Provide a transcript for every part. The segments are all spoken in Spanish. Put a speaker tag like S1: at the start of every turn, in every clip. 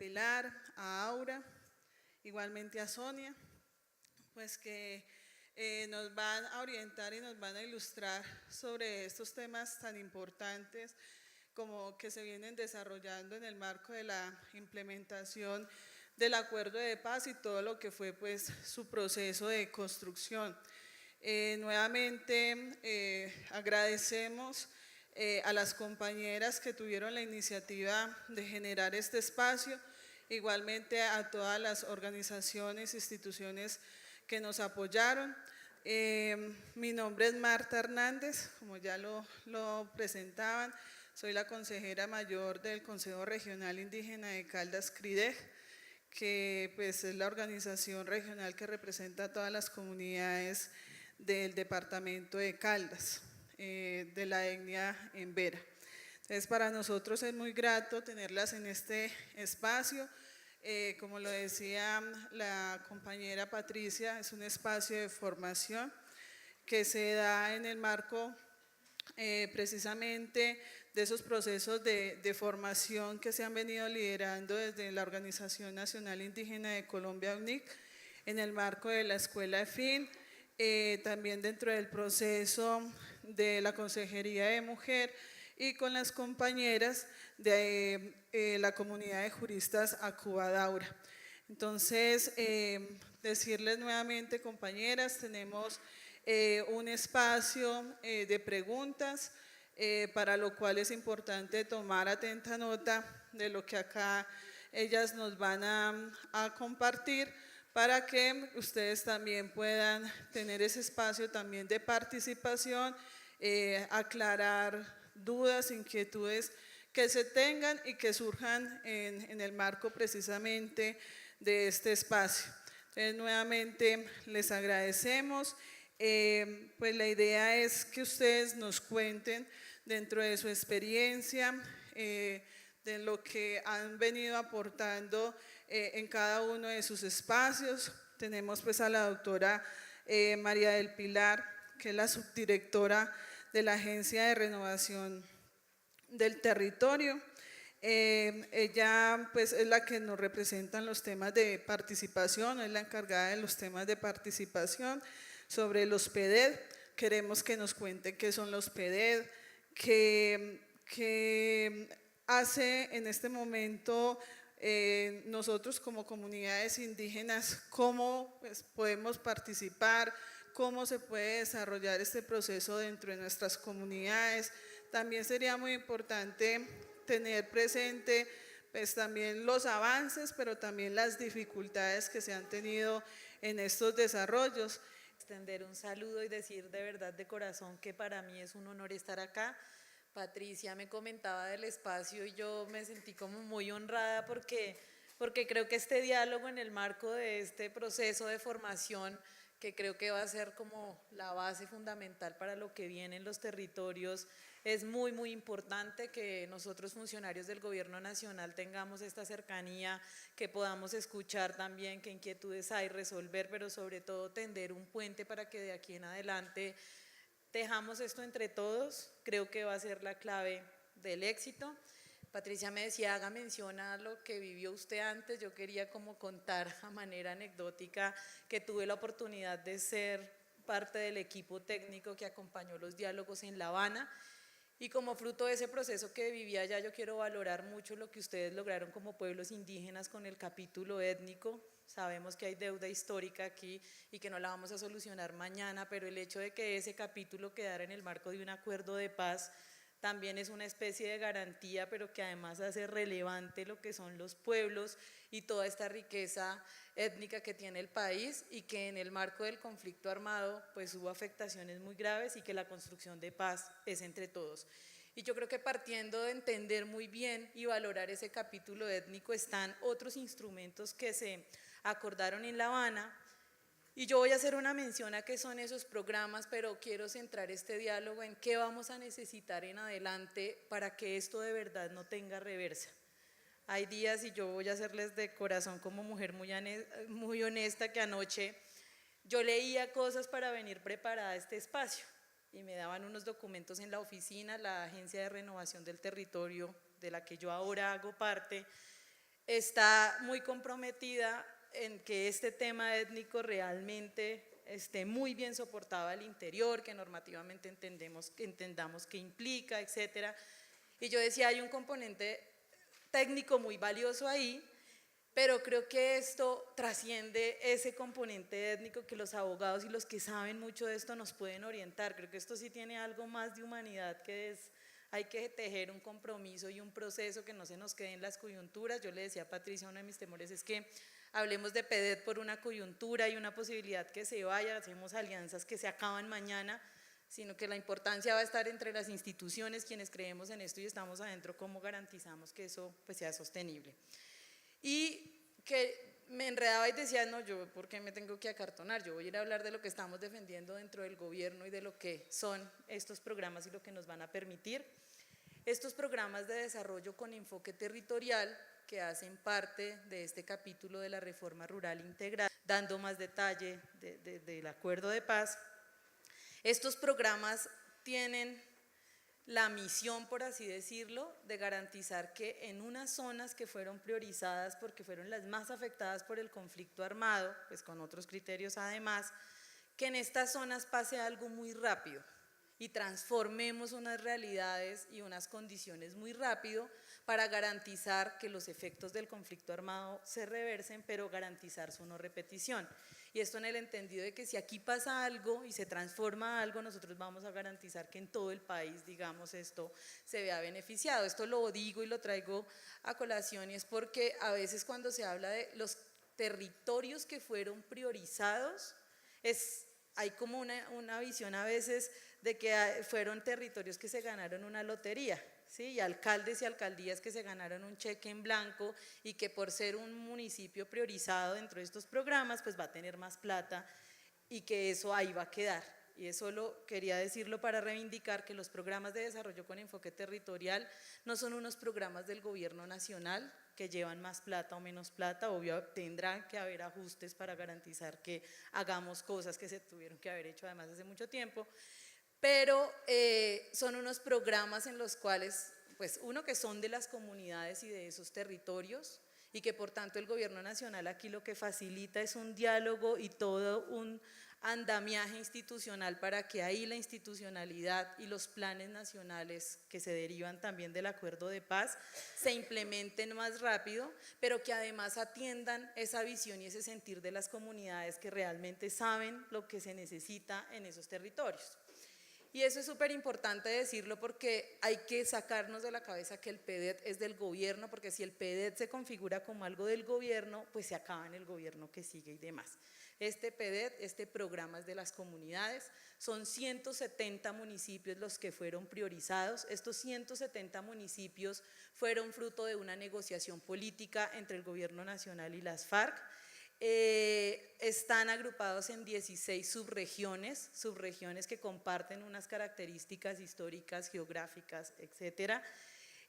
S1: Pilar, a Aura, igualmente a Sonia, pues que nos van a orientar y nos van a ilustrar sobre estos temas tan importantes como que se vienen desarrollando en el marco de la implementación del acuerdo de paz y todo lo que fue pues su proceso de construcción. Nuevamente agradecemos a las compañeras que tuvieron la iniciativa de generar este espacio, igualmente a todas las organizaciones, instituciones que nos apoyaron. Mi nombre es Marta Hernández, como ya lo presentaban, soy la consejera mayor del Consejo Regional Indígena de Caldas, CRIDEG, que pues es la organización regional que representa a todas las comunidades del departamento de Caldas, de la etnia Embera. Entonces, para nosotros es muy grato tenerlas en este espacio. Como lo decía la compañera Patricia, es un espacio de formación que se da en el marco precisamente de esos procesos de formación que se han venido liderando desde la Organización Nacional Indígena de Colombia, UNIC, en el marco de la Escuela EFIN, también dentro del proceso de la Consejería de Mujer y con las compañeras de la comunidad de juristas Acubadaura. Entonces, decirles nuevamente, compañeras, tenemos un espacio de preguntas, para lo cual es importante tomar atenta nota de lo que acá ellas nos van a compartir, para que ustedes también puedan tener ese espacio también de participación, aclarar dudas, inquietudes que se tengan y que surjan en el marco precisamente de este espacio. Entonces, nuevamente les agradecemos. Pues la idea es que ustedes nos cuenten dentro de su experiencia, de lo que han venido aportando en cada uno de sus espacios. Tenemos pues a la doctora María del Pilar, que es la subdirectora de la Agencia de Renovación del Territorio. Ella pues es la que nos representa en los temas de participación, es la encargada de los temas de participación sobre los PEDED. Queremos que nos cuente qué son los PEDED, qué hace en este momento nosotros como comunidades indígenas, cómo pues, podemos participar, cómo se puede desarrollar este proceso dentro de nuestras comunidades. También sería muy importante tener presente pues también los avances, pero también las dificultades que se han tenido en estos desarrollos.
S2: Extender un saludo y decir de verdad de corazón que para mí es un honor estar acá. Patricia me comentaba del espacio y yo me sentí como muy honrada porque creo que este diálogo en el marco de este proceso de formación, que creo que va a ser como la base fundamental para lo que viene en los territorios, es muy, muy importante que nosotros funcionarios del gobierno nacional tengamos esta cercanía, que podamos escuchar también qué inquietudes hay, resolver, pero sobre todo tender un puente para que de aquí en adelante tejamos esto entre todos. Creo que va a ser la clave del éxito. Patricia me decía, haga mención a lo que vivió usted antes. Yo quería como contar a manera anecdótica que tuve la oportunidad de ser parte del equipo técnico que acompañó los diálogos en La Habana, y como fruto de ese proceso que vivía allá, yo quiero valorar mucho lo que ustedes lograron como pueblos indígenas con el capítulo étnico. Sabemos que hay deuda histórica aquí y que no la vamos a solucionar mañana, pero el hecho de que ese capítulo quedara en el marco de un acuerdo de paz también es una especie de garantía, pero que además hace relevante lo que son los pueblos y toda esta riqueza étnica que tiene el país, y que en el marco del conflicto armado pues hubo afectaciones muy graves y que la construcción de paz es entre todos. Y yo creo que partiendo de entender muy bien y valorar ese capítulo étnico están otros instrumentos que se acordaron en La Habana. Y yo voy a hacer una mención a qué son esos programas, pero quiero centrar este diálogo en qué vamos a necesitar en adelante para que esto de verdad no tenga reversa. Hay días, y yo voy a hacerles de corazón como mujer muy honesta, que anoche yo leía cosas para venir preparada a este espacio y me daban unos documentos en la oficina, la Agencia de Renovación del Territorio, de la que yo ahora hago parte, está muy comprometida en que este tema étnico realmente esté muy bien soportado al interior, que normativamente entendamos qué implica, etcétera. Y yo decía, hay un componente técnico muy valioso ahí, pero creo que esto trasciende ese componente étnico que los abogados y los que saben mucho de esto nos pueden orientar. Creo que esto sí tiene algo más de humanidad, que es, hay que tejer un compromiso y un proceso que no se nos quede en las coyunturas. Yo le decía a Patricia, uno de mis temores es que hablemos de PEDET por una coyuntura y una posibilidad que se vaya, hacemos alianzas que se acaban mañana, sino que la importancia va a estar entre las instituciones, quienes creemos en esto y estamos adentro, cómo garantizamos que eso pues, sea sostenible. Y que me enredaba y decía, no, yo, ¿por qué me tengo que acartonar? Yo voy a ir a hablar de lo que estamos defendiendo dentro del gobierno y de lo que son estos programas y lo que nos van a permitir. Estos programas de desarrollo con enfoque territorial que hacen parte de este capítulo de la reforma rural integral, dando más detalle del acuerdo de paz. Estos programas tienen la misión, por así decirlo, de garantizar que en unas zonas que fueron priorizadas porque fueron las más afectadas por el conflicto armado, pues con otros criterios además, que en estas zonas pase algo muy rápido y transformemos unas realidades y unas condiciones muy rápido para garantizar que los efectos del conflicto armado se reversen, pero garantizar su no repetición. Y esto en el entendido de que si aquí pasa algo y se transforma algo, nosotros vamos a garantizar que en todo el país, digamos, esto se vea beneficiado. Esto lo digo y lo traigo a colación y es porque a veces cuando se habla de los territorios que fueron priorizados, hay como una visión a veces de que fueron territorios que se ganaron una lotería, ¿sí? Y alcaldes y alcaldías que se ganaron un cheque en blanco y que por ser un municipio priorizado dentro de estos programas, pues va a tener más plata y que eso ahí va a quedar. Y eso lo quería decirlo para reivindicar que los programas de desarrollo con enfoque territorial no son unos programas del gobierno nacional que llevan más plata o menos plata, obvio tendrán que haber ajustes para garantizar que hagamos cosas que se tuvieron que haber hecho además hace mucho tiempo, pero son unos programas en los cuales, pues uno que son de las comunidades y de esos territorios y que por tanto el gobierno nacional aquí lo que facilita es un diálogo y todo un andamiaje institucional para que ahí la institucionalidad y los planes nacionales que se derivan también del acuerdo de paz se implementen más rápido, pero que además atiendan esa visión y ese sentir de las comunidades que realmente saben lo que se necesita en esos territorios. Y eso es súper importante decirlo porque hay que sacarnos de la cabeza que el PEDET es del gobierno, porque si el PEDET se configura como algo del gobierno, pues se acaba en el gobierno que sigue y demás. Este PEDET, este programa es de las comunidades, son 170 municipios los que fueron priorizados. Estos 170 municipios fueron fruto de una negociación política entre el gobierno nacional y las FARC. Están agrupados en 16 subregiones que comparten unas características históricas, geográficas, etcétera,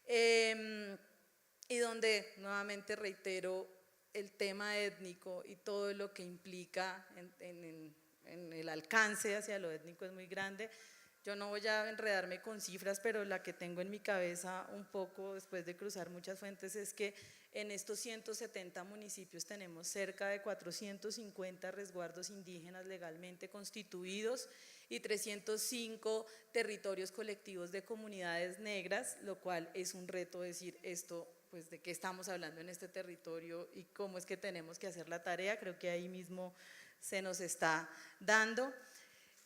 S2: y donde, nuevamente reitero, el tema étnico y todo lo que implica en el alcance hacia lo étnico es muy grande. Yo no voy a enredarme con cifras, pero la que tengo en mi cabeza un poco después de cruzar muchas fuentes es que en estos 170 municipios tenemos cerca de 450 resguardos indígenas legalmente constituidos y 305 territorios colectivos de comunidades negras, lo cual es un reto decir esto, pues de qué estamos hablando en este territorio y cómo es que tenemos que hacer la tarea. Creo que ahí mismo se nos está dando.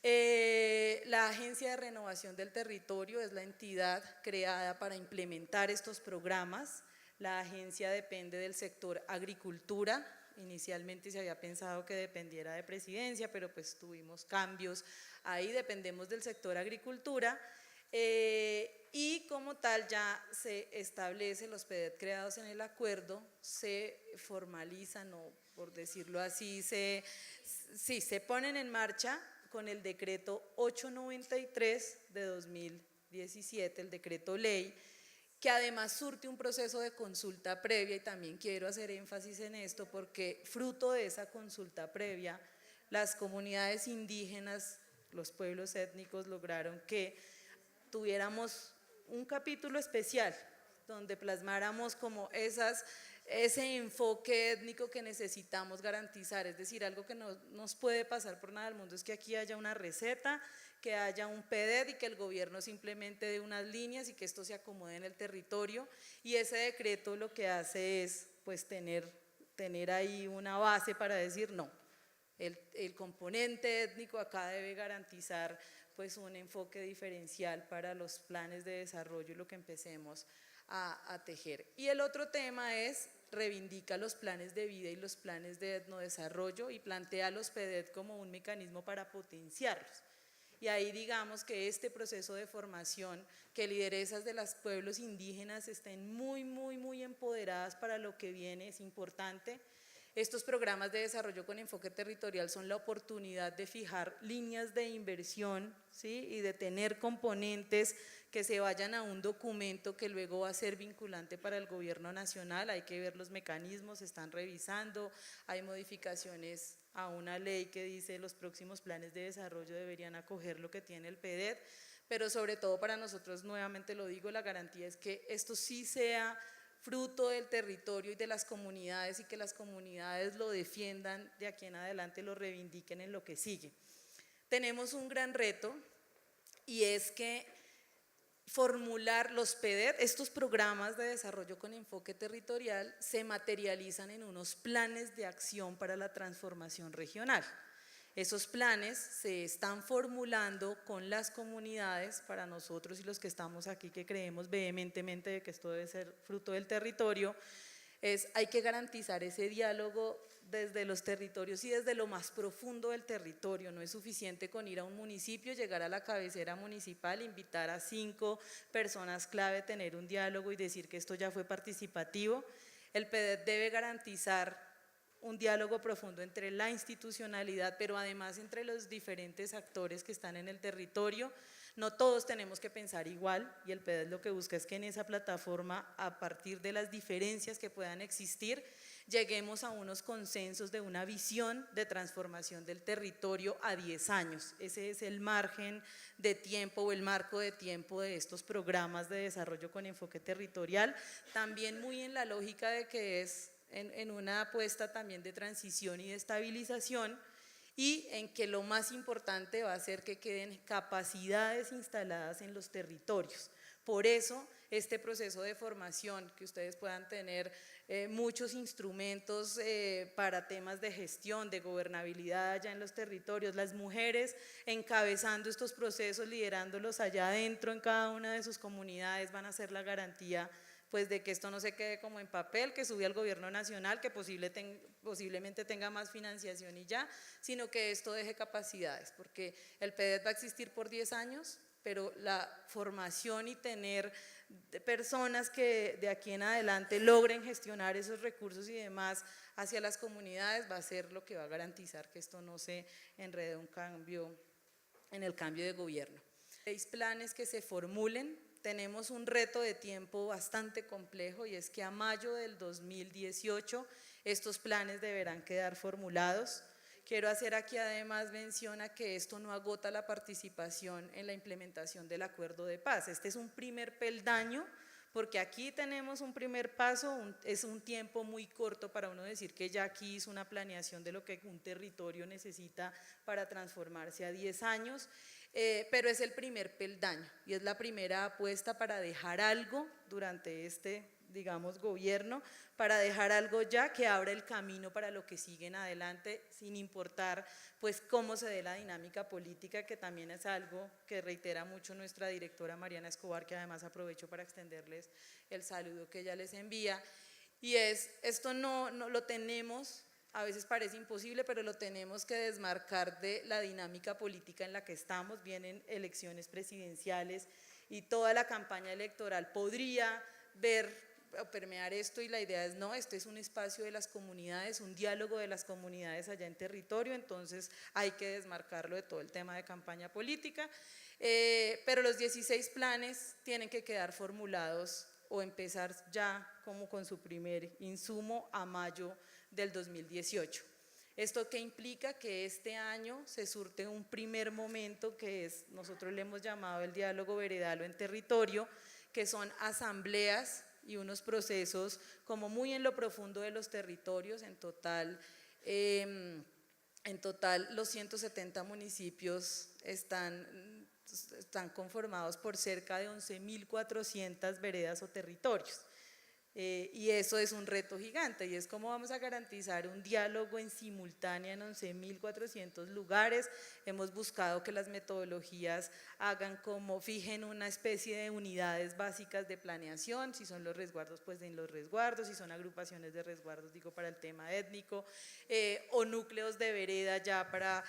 S2: La Agencia de Renovación del Territorio es la entidad creada para implementar estos programas. La agencia depende del sector agricultura. Inicialmente se había pensado que dependiera de presidencia, pero pues tuvimos cambios. Ahí dependemos del sector agricultura. Y como tal ya se establece, los PEDET creados en el acuerdo se formalizan, o por decirlo así, se ponen en marcha con el decreto 893 de 2017, el decreto ley, que además surte un proceso de consulta previa, y también quiero hacer énfasis en esto porque fruto de esa consulta previa, las comunidades indígenas, los pueblos étnicos lograron que tuviéramos un capítulo especial donde plasmáramos como esas ese enfoque étnico que necesitamos garantizar, es decir, algo que no nos puede pasar por nada del mundo es que aquí haya una receta, que haya un PEDET y que el gobierno simplemente dé unas líneas y que esto se acomode en el territorio, y ese decreto lo que hace es pues tener ahí una base para decir no, el componente étnico acá debe garantizar pues un enfoque diferencial para los planes de desarrollo y lo que empecemos a tejer. Y el otro tema es reivindica los planes de vida y los planes de etnodesarrollo y plantea los PEDET como un mecanismo para potenciarlos. Y ahí digamos que este proceso de formación, que lideresas de los pueblos indígenas estén muy empoderadas para lo que viene, es importante. Estos programas de desarrollo con enfoque territorial son la oportunidad de fijar líneas de inversión, ¿sí? Y de tener componentes que se vayan a un documento que luego va a ser vinculante para el gobierno nacional. Hay que ver los mecanismos, se están revisando, hay modificaciones a una ley que dice los próximos planes de desarrollo deberían acoger lo que tiene el PEDET, pero sobre todo para nosotros, nuevamente lo digo, la garantía es que esto sí sea fruto del territorio y de las comunidades y que las comunidades lo defiendan de aquí en adelante, lo reivindiquen en lo que sigue. Tenemos un gran reto y es que formular los PEDET, estos programas de desarrollo con enfoque territorial, se materializan en unos planes de acción para la transformación regional. Esos planes se están formulando con las comunidades. Para nosotros y los que estamos aquí que creemos vehementemente de que esto debe ser fruto del territorio, hay que garantizar ese diálogo desde los territorios y desde lo más profundo del territorio. No es suficiente con ir a un municipio, llegar a la cabecera municipal, invitar a 5 personas clave, tener un diálogo y decir que esto ya fue participativo. El PEDET debe garantizar un diálogo profundo entre la institucionalidad, pero además entre los diferentes actores que están en el territorio. No todos tenemos que pensar igual y el PEDET lo que busca es que en esa plataforma, a partir de las diferencias que puedan existir, lleguemos a unos consensos de una visión de transformación del territorio a 10 años. Ese es el margen de tiempo o el marco de tiempo de estos programas de desarrollo con enfoque territorial, también muy en la lógica de que es en una apuesta también de transición y de estabilización, y en que lo más importante va a ser que queden capacidades instaladas en los territorios. Por eso, este proceso de formación, que ustedes puedan tener muchos instrumentos para temas de gestión, de gobernabilidad allá en los territorios, las mujeres encabezando estos procesos, liderándolos allá adentro en cada una de sus comunidades, van a ser la garantía pues de que esto no se quede como en papel, que sube al gobierno nacional, que posiblemente tenga más financiación y ya, sino que esto deje capacidades, porque el PEDET va a existir por 10 años, pero la formación y tener personas que de aquí en adelante logren gestionar esos recursos y demás hacia las comunidades va a ser lo que va a garantizar que esto no se enrede en el cambio de gobierno. 6 planes que se formulen. Tenemos un reto de tiempo bastante complejo y es que a mayo del 2018 estos planes deberán quedar formulados. Quiero hacer aquí además mención a que esto no agota la participación en la implementación del acuerdo de paz. Este es un primer peldaño porque aquí tenemos un primer paso, es un tiempo muy corto para uno decir que ya aquí hizo una planeación de lo que un territorio necesita para transformarse a 10 años. Pero es el primer peldaño y es la primera apuesta para dejar algo durante este, digamos, gobierno, para dejar algo ya que abra el camino para lo que sigue en adelante, sin importar pues cómo se dé la dinámica política, que también es algo que reitera mucho nuestra directora Mariana Escobar, que además aprovecho para extenderles el saludo que ella les envía, y esto no lo tenemos. A veces parece imposible, pero lo tenemos que desmarcar de la dinámica política en la que estamos. Vienen elecciones presidenciales y toda la campaña electoral podría permear esto, y la idea es no, este es un espacio de las comunidades, un diálogo de las comunidades allá en territorio, entonces hay que desmarcarlo de todo el tema de campaña política, pero los 16 planes tienen que quedar formulados o empezar ya como con su primer insumo a mayo del 2018. ¿Esto qué implica? Que este año se surte un primer momento que nosotros le hemos llamado el diálogo veredal o en territorio, que son asambleas y unos procesos como muy en lo profundo de los territorios. En total los 170 municipios están conformados por cerca de 11.400 veredas o territorios. Y eso es un reto gigante, y es cómo vamos a garantizar un diálogo en simultánea en 11.400 lugares. Hemos buscado que las metodologías fijen una especie de unidades básicas de planeación, si son los resguardos, pues en los resguardos, si son agrupaciones de resguardos, digo, para el tema étnico, o núcleos de vereda ya para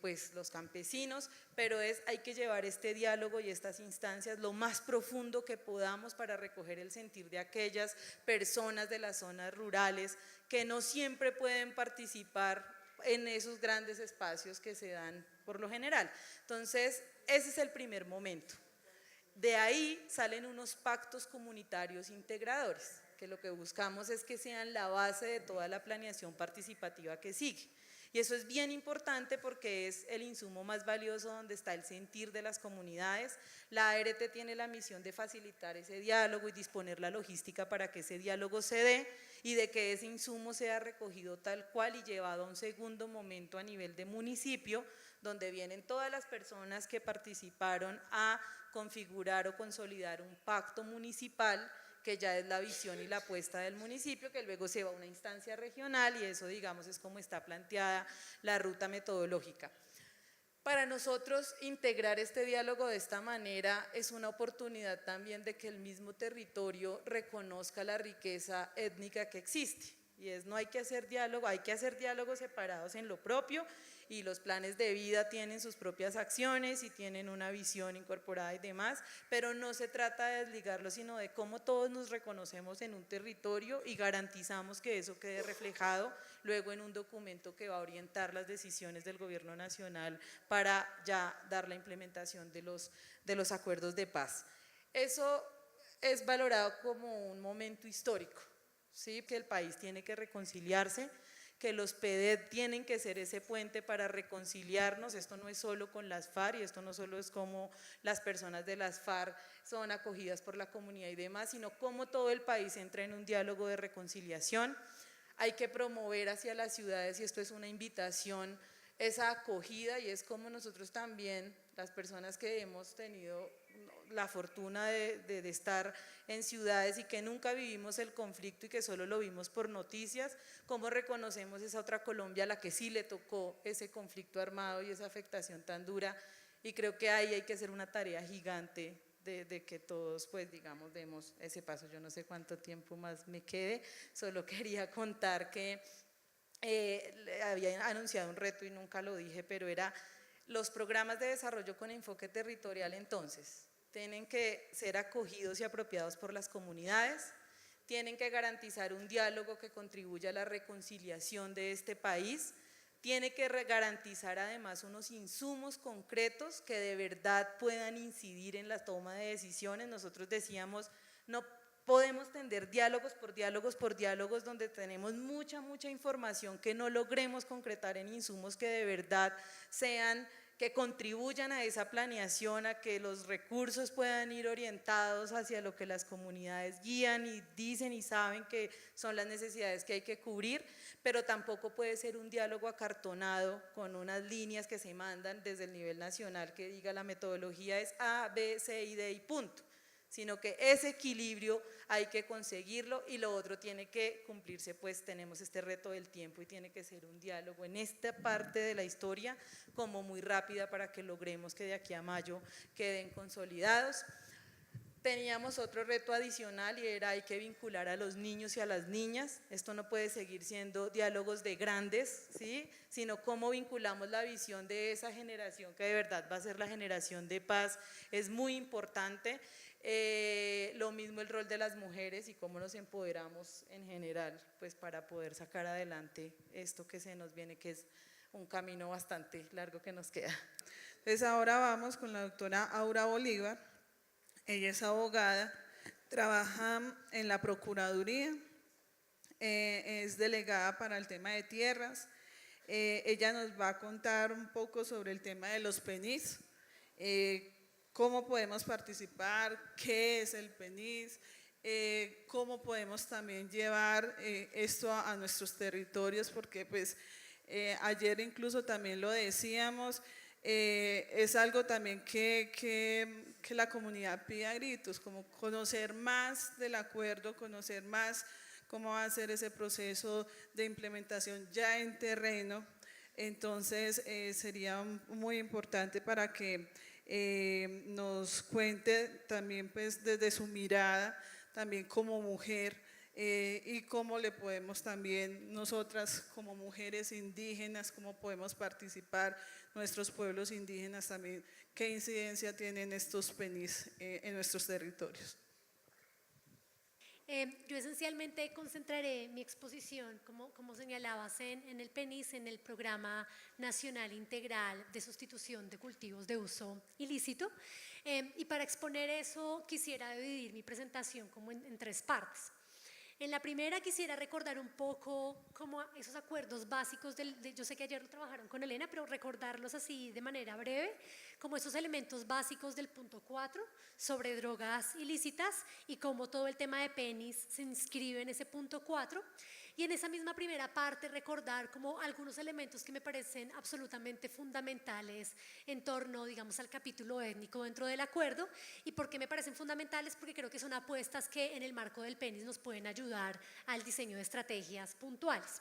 S2: pues los campesinos, pero hay que llevar este diálogo y estas instancias lo más profundo que podamos para recoger el sentir de aquellas personas de las zonas rurales que no siempre pueden participar en esos grandes espacios que se dan por lo general. Entonces, ese es el primer momento. De ahí salen unos pactos comunitarios integradores, que lo que buscamos es que sean la base de toda la planeación participativa que sigue. Y eso es bien importante porque es el insumo más valioso donde está el sentir de las comunidades. La ART tiene la misión de facilitar ese diálogo y disponer la logística para que ese diálogo se dé y de que ese insumo sea recogido tal cual y llevado a un segundo momento a nivel de municipio, donde vienen todas las personas que participaron a configurar o consolidar un pacto municipal, que ya es la visión y la apuesta del municipio, que luego se va a una instancia regional, y eso, digamos, es como está planteada la ruta metodológica. Para nosotros, integrar este diálogo de esta manera es una oportunidad también de que el mismo territorio reconozca la riqueza étnica que existe. Y no hay que hacer diálogo, hay que hacer diálogos separados en lo propio, y los planes de vida tienen sus propias acciones y tienen una visión incorporada y demás, pero no se trata de desligarlo, sino de cómo todos nos reconocemos en un territorio y garantizamos que eso quede reflejado luego en un documento que va a orientar las decisiones del gobierno nacional para ya dar la implementación de los acuerdos de paz. Eso es valorado como un momento histórico, ¿sí? Que el país tiene que reconciliarse, que los PEDET tienen que ser ese puente para reconciliarnos. Esto no es solo con las FARC, y esto no solo es como las personas de las FARC son acogidas por la comunidad y demás, sino cómo todo el país entra en un diálogo de reconciliación. Hay que promover hacia las ciudades, y esto es una invitación, esa acogida, y es como nosotros también, las personas que hemos tenido la fortuna de estar en ciudades y que nunca vivimos el conflicto y que solo lo vimos por noticias, cómo reconocemos esa otra Colombia a la que sí le tocó ese conflicto armado y esa afectación tan dura, y creo que ahí hay que hacer una tarea gigante de que todos, pues digamos, demos ese paso. Yo no sé cuánto tiempo más me quede, solo quería contar que había anunciado un reto y nunca lo dije, pero era los programas de desarrollo con enfoque territorial. Entonces, tienen que ser acogidos y apropiados por las comunidades, tienen que garantizar un diálogo que contribuya a la reconciliación de este país, tiene que garantizar además unos insumos concretos que de verdad puedan incidir en la toma de decisiones. Nosotros decíamos, no podemos tender diálogos por diálogos donde tenemos mucha información que no logremos concretar en insumos que de verdad sean, que contribuyan a esa planeación, a que los recursos puedan ir orientados hacia lo que las comunidades guían y dicen y saben que son las necesidades que hay que cubrir, pero tampoco puede ser un diálogo acartonado con unas líneas que se mandan desde el nivel nacional que diga la metodología es A, B, C y D y punto, sino que ese equilibrio hay que conseguirlo, y lo otro tiene que cumplirse, pues tenemos este reto del tiempo y tiene que ser un diálogo en esta parte de la historia como muy rápida para que logremos que de aquí a mayo queden consolidados. Teníamos otro reto adicional y era hay que vincular a los niños y a las niñas. Esto no puede seguir siendo diálogos de grandes, ¿sí? Sino cómo vinculamos la visión de esa generación que de verdad va a ser la generación de paz, es muy importante. Lo mismo el rol de las mujeres y cómo nos empoderamos en general, pues para poder sacar adelante esto que se nos viene, que es un camino bastante largo que nos queda.
S1: Entonces ahora vamos con la doctora Aura Bolívar. Ella es abogada, trabaja en la Procuraduría, es delegada para el tema de tierras. Ella nos va a contar un poco sobre el tema de los PENIS, cómo podemos participar, qué es el PENIS, cómo podemos también llevar esto a nuestros territorios, porque pues ayer incluso también lo decíamos, es algo también que la comunidad pide a gritos, como conocer más del acuerdo, conocer más cómo va a ser ese proceso de implementación ya en terreno. Entonces sería muy importante para que nos cuente también pues desde su mirada, también como mujer, y cómo le podemos también nosotras como mujeres indígenas, cómo podemos participar, nuestros pueblos indígenas también, qué incidencia tienen estos PENIS en nuestros territorios.
S3: Yo esencialmente concentraré mi exposición, como señalabas, en el PENIS, en el Programa Nacional Integral de Sustitución de Cultivos de Uso Ilícito. Y para exponer eso quisiera dividir mi presentación como en tres partes. En la primera quisiera recordar un poco como esos acuerdos básicos, yo sé que ayer lo trabajaron con Elena, pero recordarlos así de manera breve, como esos elementos básicos del punto 4 sobre drogas ilícitas y cómo todo el tema de PENIS se inscribe en ese punto 4. Y en esa misma primera parte recordar como algunos elementos que me parecen absolutamente fundamentales en torno, digamos, al capítulo étnico dentro del acuerdo. ¿Y por qué me parecen fundamentales? Porque creo que son apuestas que en el marco del PENIS nos pueden ayudar al diseño de estrategias puntuales.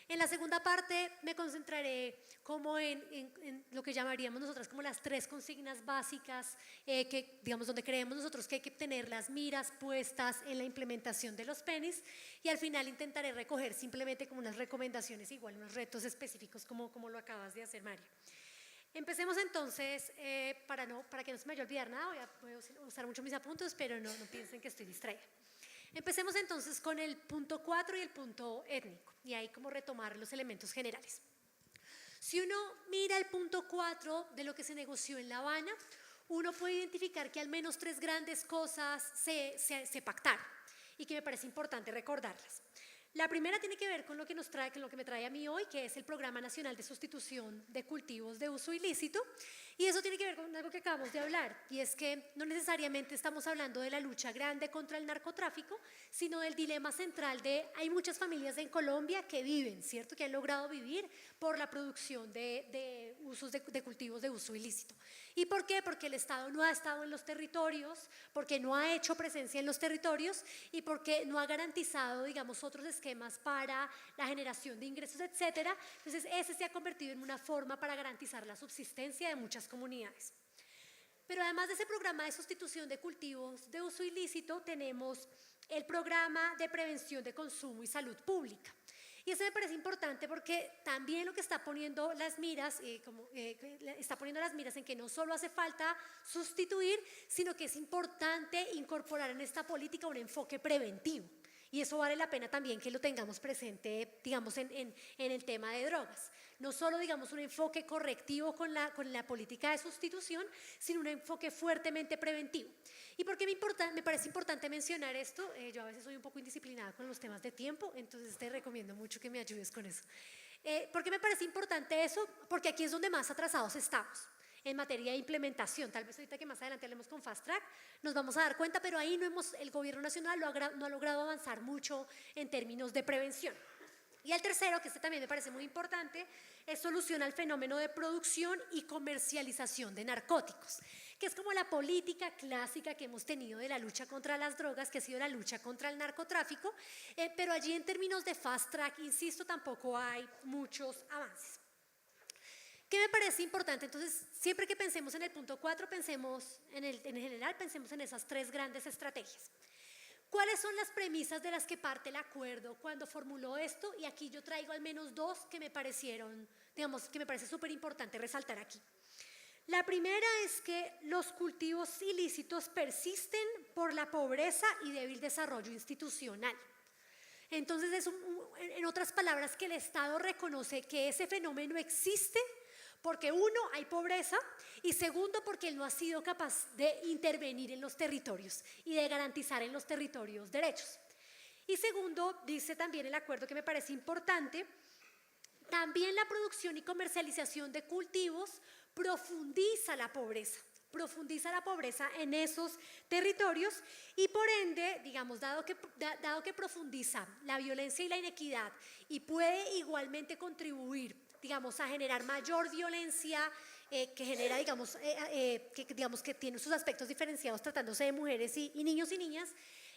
S3: En la segunda parte me concentraré como en lo que llamaríamos nosotras como las tres consignas básicas, que digamos donde creemos nosotros que hay que tener las miras puestas en la implementación de los PENIS, y al final intentaré recoger simplemente como unas recomendaciones, igual unos retos específicos como lo acabas de hacer, Mario. Empecemos entonces, para que no se me vaya a olvidar nada, voy a usar mucho mis apuntes, pero no piensen que estoy distraída. Empecemos entonces con el punto 4 y el punto étnico, y ahí como retomar los elementos generales. Si uno mira el punto 4 de lo que se negoció en La Habana, uno puede identificar que al menos tres grandes cosas se pactaron y que me parece importante recordarlas. La primera tiene que ver con lo que me trae a mí hoy, que es el Programa Nacional de Sustitución de Cultivos de Uso Ilícito, y eso tiene que ver con algo que acabamos de hablar, y es que no necesariamente estamos hablando de la lucha grande contra el narcotráfico, sino del dilema central de hay muchas familias en Colombia que viven, ¿cierto? Que han logrado vivir por la producción de cultivos de uso ilícito. ¿Y por qué? Porque el Estado no ha estado en los territorios, porque no ha hecho presencia en los territorios y porque no ha garantizado, digamos, otros esquemas para la generación de ingresos, etcétera. Entonces, ese se ha convertido en una forma para garantizar la subsistencia de muchas comunidades. Pero además de ese programa de sustitución de cultivos de uso ilícito, tenemos el programa de prevención de consumo y salud pública. Y eso me parece importante porque también lo que está poniendo las miras, está poniendo las miras en que no solo hace falta sustituir, sino que es importante incorporar en esta política un enfoque preventivo. Y eso vale la pena también que lo tengamos presente, digamos, en el tema de drogas. No solo, digamos, un enfoque correctivo con la política de sustitución, sino un enfoque fuertemente preventivo. ¿Y por qué me parece importante mencionar esto? Yo a veces soy un poco indisciplinada con los temas de tiempo, entonces te recomiendo mucho que me ayudes con eso. ¿Por qué me parece importante eso? Porque aquí es donde más atrasados estamos en materia de implementación. Tal vez ahorita que más adelante hablemos con Fast Track nos vamos a dar cuenta, pero ahí el gobierno nacional no ha logrado avanzar mucho en términos de prevención. Y el tercero, que este también me parece muy importante, es solución al fenómeno de producción y comercialización de narcóticos, que es como la política clásica que hemos tenido de la lucha contra las drogas, que ha sido la lucha contra el narcotráfico, pero allí en términos de Fast Track, insisto, tampoco hay muchos avances. ¿Qué me parece importante? Entonces, siempre que pensemos en el punto 4, pensemos en general, pensemos en esas tres grandes estrategias. ¿Cuáles son las premisas de las que parte el acuerdo cuando formuló esto? Y aquí yo traigo al menos dos que me parecieron, digamos, que me parece súper importante resaltar aquí. La primera es que los cultivos ilícitos persisten por la pobreza y débil desarrollo institucional. Entonces, en otras palabras, que el Estado reconoce que ese fenómeno existe porque uno, hay pobreza, y segundo, porque él no ha sido capaz de intervenir en los territorios y de garantizar en los territorios derechos. Y segundo, dice también el acuerdo que me parece importante, también la producción y comercialización de cultivos profundiza la pobreza. profundiza la pobreza en esos territorios y por ende, digamos, dado que profundiza la violencia y la inequidad y puede igualmente contribuir, digamos, a generar mayor violencia que genera, que tiene sus aspectos diferenciados tratándose de mujeres y niños y niñas.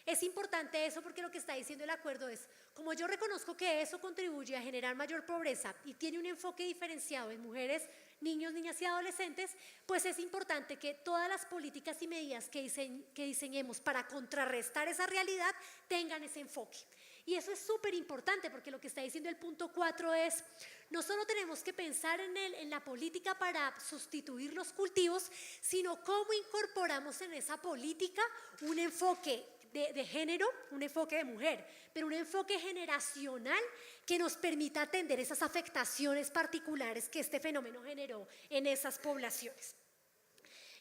S3: Es importante eso porque lo que está diciendo el acuerdo es, como yo reconozco que eso contribuye a generar mayor pobreza y tiene un enfoque diferenciado en mujeres, niños, niñas y adolescentes, pues es importante que todas las políticas y medidas que diseñemos para contrarrestar esa realidad tengan ese enfoque. Y eso es súper importante porque lo que está diciendo el punto 4 es, no solo tenemos que pensar en la política para sustituir los cultivos, sino cómo incorporamos en esa política un enfoque de género, un enfoque de mujer, pero un enfoque generacional que nos permita atender esas afectaciones particulares que este fenómeno generó en esas poblaciones.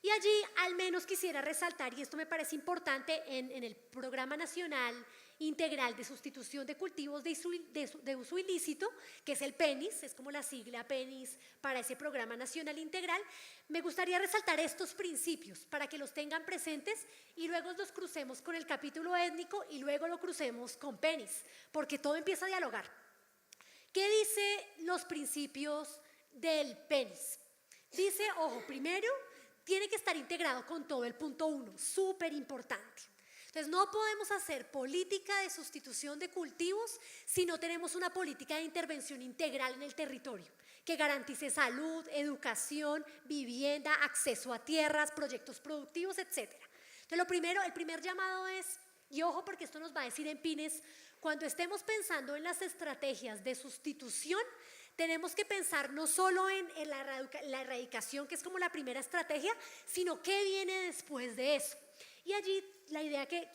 S3: Y allí al menos quisiera resaltar, y esto me parece importante, en el Programa Nacional Integral de Sustitución de Cultivos de Uso Ilícito, que es el PENIS, es como la sigla PENIS para ese Programa Nacional Integral, me gustaría resaltar estos principios para que los tengan presentes y luego los crucemos con el capítulo étnico y luego lo crucemos con PENIS, porque todo empieza a dialogar. ¿Qué dice los principios del PENIS? Dice, ojo, primero, tiene que estar integrado con todo el punto 1, súper importante. Entonces no podemos hacer política de sustitución de cultivos si no tenemos una política de intervención integral en el territorio que garantice salud, educación, vivienda, acceso a tierras, proyectos productivos, etc. Entonces el primer llamado es, y ojo porque esto nos va a decir en PINES, cuando estemos pensando en las estrategias de sustitución, tenemos que pensar no solo en la erradicación, que es como la primera estrategia, sino qué viene después de eso. Y allí la idea que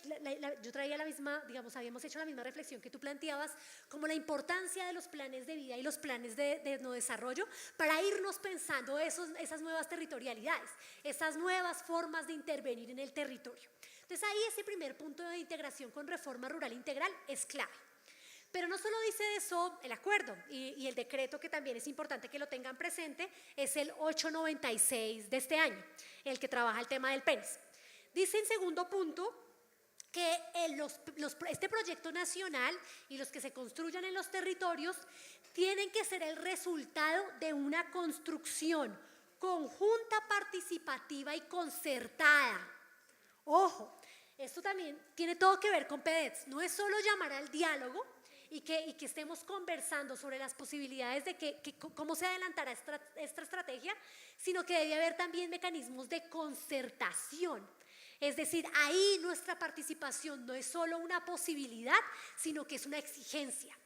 S3: yo traía la misma, digamos, habíamos hecho la misma reflexión que tú planteabas, como la importancia de los planes de vida y los planes de no desarrollo para irnos pensando esas nuevas territorialidades, esas nuevas formas de intervenir en el territorio. Entonces ahí ese primer punto de integración con reforma rural integral es clave. Pero no solo dice eso el acuerdo y el decreto, que también es importante que lo tengan presente, es el 896 de este año, el que trabaja el tema del PENIS. Dice en segundo punto que este proyecto nacional y los que se construyan en los territorios tienen que ser el resultado de una construcción conjunta, participativa y concertada. Ojo, esto también tiene todo que ver con PEDETS, no es solo llamar al diálogo y que estemos conversando sobre las posibilidades de cómo se adelantará esta estrategia, sino que debe haber también mecanismos de concertación. Es decir, ahí nuestra participación no es solo una posibilidad, sino que es una exigencia.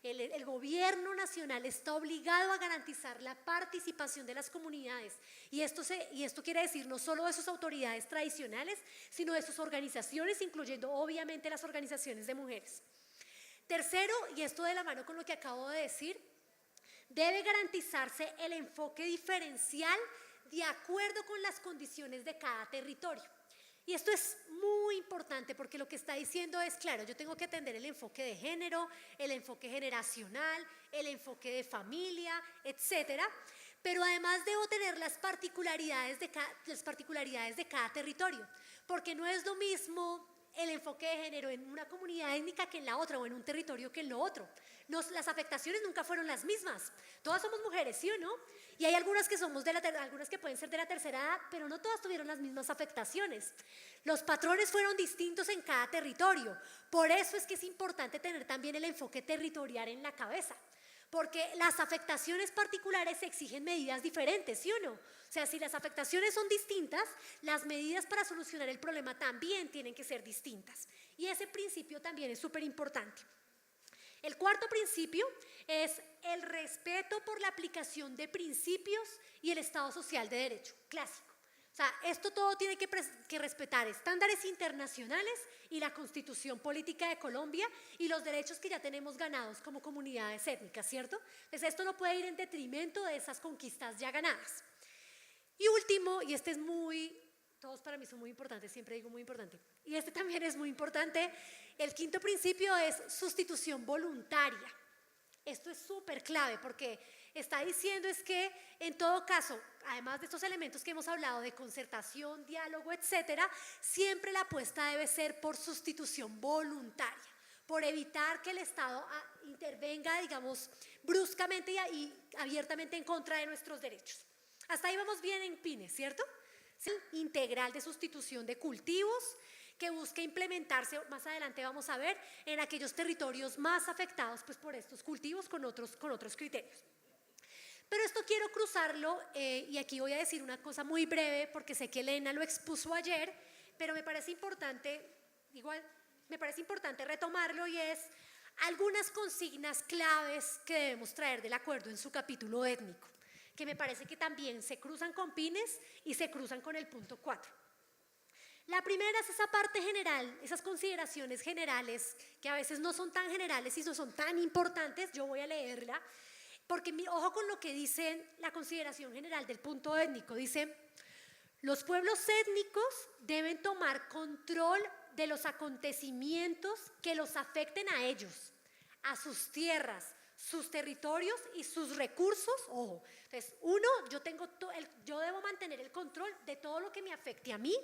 S3: El gobierno nacional está obligado a garantizar la participación de las comunidades y esto quiere decir no solo de sus autoridades tradicionales, sino de sus organizaciones, incluyendo obviamente las organizaciones de mujeres. Tercero, y esto de la mano con lo que acabo de decir, debe garantizarse el enfoque diferencial de acuerdo con las condiciones de cada territorio. Y esto es muy importante porque lo que está diciendo es, claro, yo tengo que atender el enfoque de género, el enfoque generacional, el enfoque de familia, etcétera, pero además debo tener las particularidades de cada territorio, porque no es lo mismo el enfoque de género en una comunidad étnica que en la otra o en un territorio que en lo otro. Las afectaciones nunca fueron las mismas. Todas somos mujeres, ¿sí o no? Y hay algunas que algunas que pueden ser de la tercera edad, pero no todas tuvieron las mismas afectaciones. Los patrones fueron distintos en cada territorio. Por eso es que es importante tener también el enfoque territorial en la cabeza. Porque las afectaciones particulares exigen medidas diferentes, ¿sí o no? O sea, si las afectaciones son distintas, las medidas para solucionar el problema también tienen que ser distintas. Y ese principio también es súper importante. El cuarto principio es el respeto por la aplicación de principios y el Estado social de derecho, clásico. O sea, esto todo tiene que respetar estándares internacionales y la Constitución Política de Colombia y los derechos que ya tenemos ganados como comunidades étnicas, ¿cierto? Entonces esto no puede ir en detrimento de esas conquistas ya ganadas. Y último, y este es todos para mí son muy importantes, siempre digo muy importante, y este también es muy importante, el quinto principio es sustitución voluntaria. esto es súper clave porque está diciendo es que en todo caso, además de estos elementos que hemos hablado de concertación, diálogo, etcétera, siempre la apuesta debe ser por sustitución voluntaria, por evitar que el Estado intervenga, digamos, bruscamente y abiertamente en contra de nuestros derechos. Hasta ahí vamos bien en PINES, ¿cierto? Sí, integral de sustitución de cultivos que busca implementarse, más adelante vamos a ver, en aquellos territorios más afectados pues, por estos cultivos con otros criterios. Pero esto quiero cruzarlo y aquí voy a decir una cosa muy breve porque sé que Elena lo expuso ayer, pero me parece importante, igual me parece importante retomarlo y es algunas consignas claves que debemos traer del acuerdo en su capítulo étnico, que me parece que también se cruzan con PINES y se cruzan con el punto 4. La primera es esa parte general, esas consideraciones generales que a veces no son tan generales y no son tan importantes, yo voy a leerla, porque ojo con lo que dice la consideración general del punto étnico, dice, los pueblos étnicos deben tomar control de los acontecimientos que los afecten a ellos, a sus tierras, sus territorios y sus recursos, ojo, entonces uno, yo debo mantener el control de todo lo que me afecte a mí,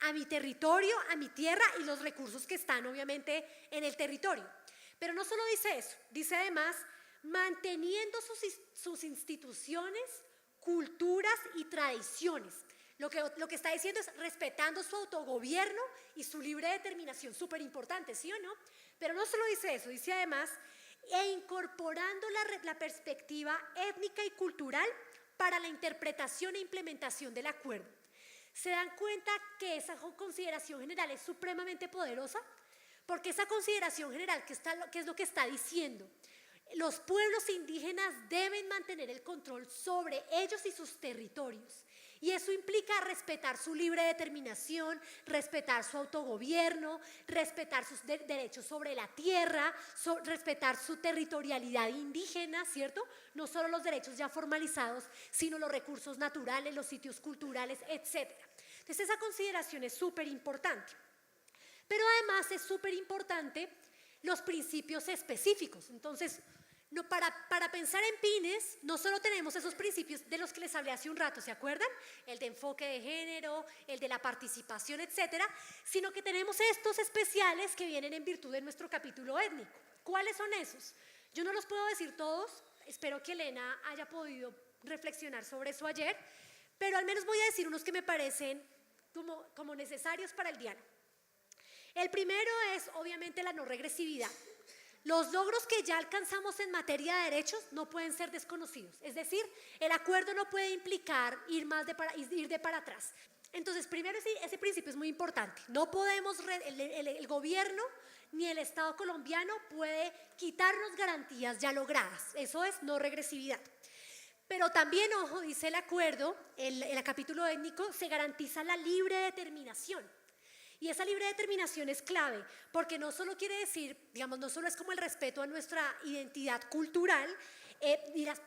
S3: a mi territorio, a mi tierra y los recursos que están obviamente en el territorio. Pero no solo dice eso, dice además manteniendo sus instituciones, culturas y tradiciones. Lo que está diciendo es respetando su autogobierno y su libre determinación, súper importante, ¿sí o no? Pero no solo dice eso, dice además e incorporando la perspectiva étnica y cultural para la interpretación e implementación del acuerdo. ¿Se dan cuenta que esa consideración general es supremamente poderosa? Porque esa consideración general, ¿qué es lo que está diciendo? Los pueblos indígenas deben mantener el control sobre ellos y sus territorios. Y eso implica respetar su libre determinación, respetar su autogobierno, respetar sus derechos sobre la tierra, respetar su territorialidad indígena, ¿cierto? No solo los derechos ya formalizados, sino los recursos naturales, los sitios culturales, etc. Entonces esa consideración es súper importante. Pero además es súper importante los principios específicos. Entonces, no, para pensar en PINES, no solo tenemos esos principios de los que les hablé hace un rato, ¿se acuerdan? El de enfoque de género, el de la participación, etcétera, sino que tenemos estos especiales que vienen en virtud de nuestro capítulo étnico. ¿Cuáles son esos? Yo no los puedo decir todos, espero que Elena haya podido reflexionar sobre eso ayer, pero al menos voy a decir unos que me parecen como necesarios para el diálogo. El primero es obviamente la no regresividad. Los logros que ya alcanzamos en materia de derechos no pueden ser desconocidos. Es decir, el acuerdo no puede implicar ir de para atrás. Entonces, primero ese principio es muy importante. No podemos, el gobierno ni el Estado colombiano puede quitarnos garantías ya logradas. Eso es no regresividad. Pero también, ojo, dice el acuerdo, el capítulo étnico, se garantiza la libre determinación. Y esa libre determinación es clave, porque no solo quiere decir, digamos, no solo es como el respeto a nuestra identidad cultural y las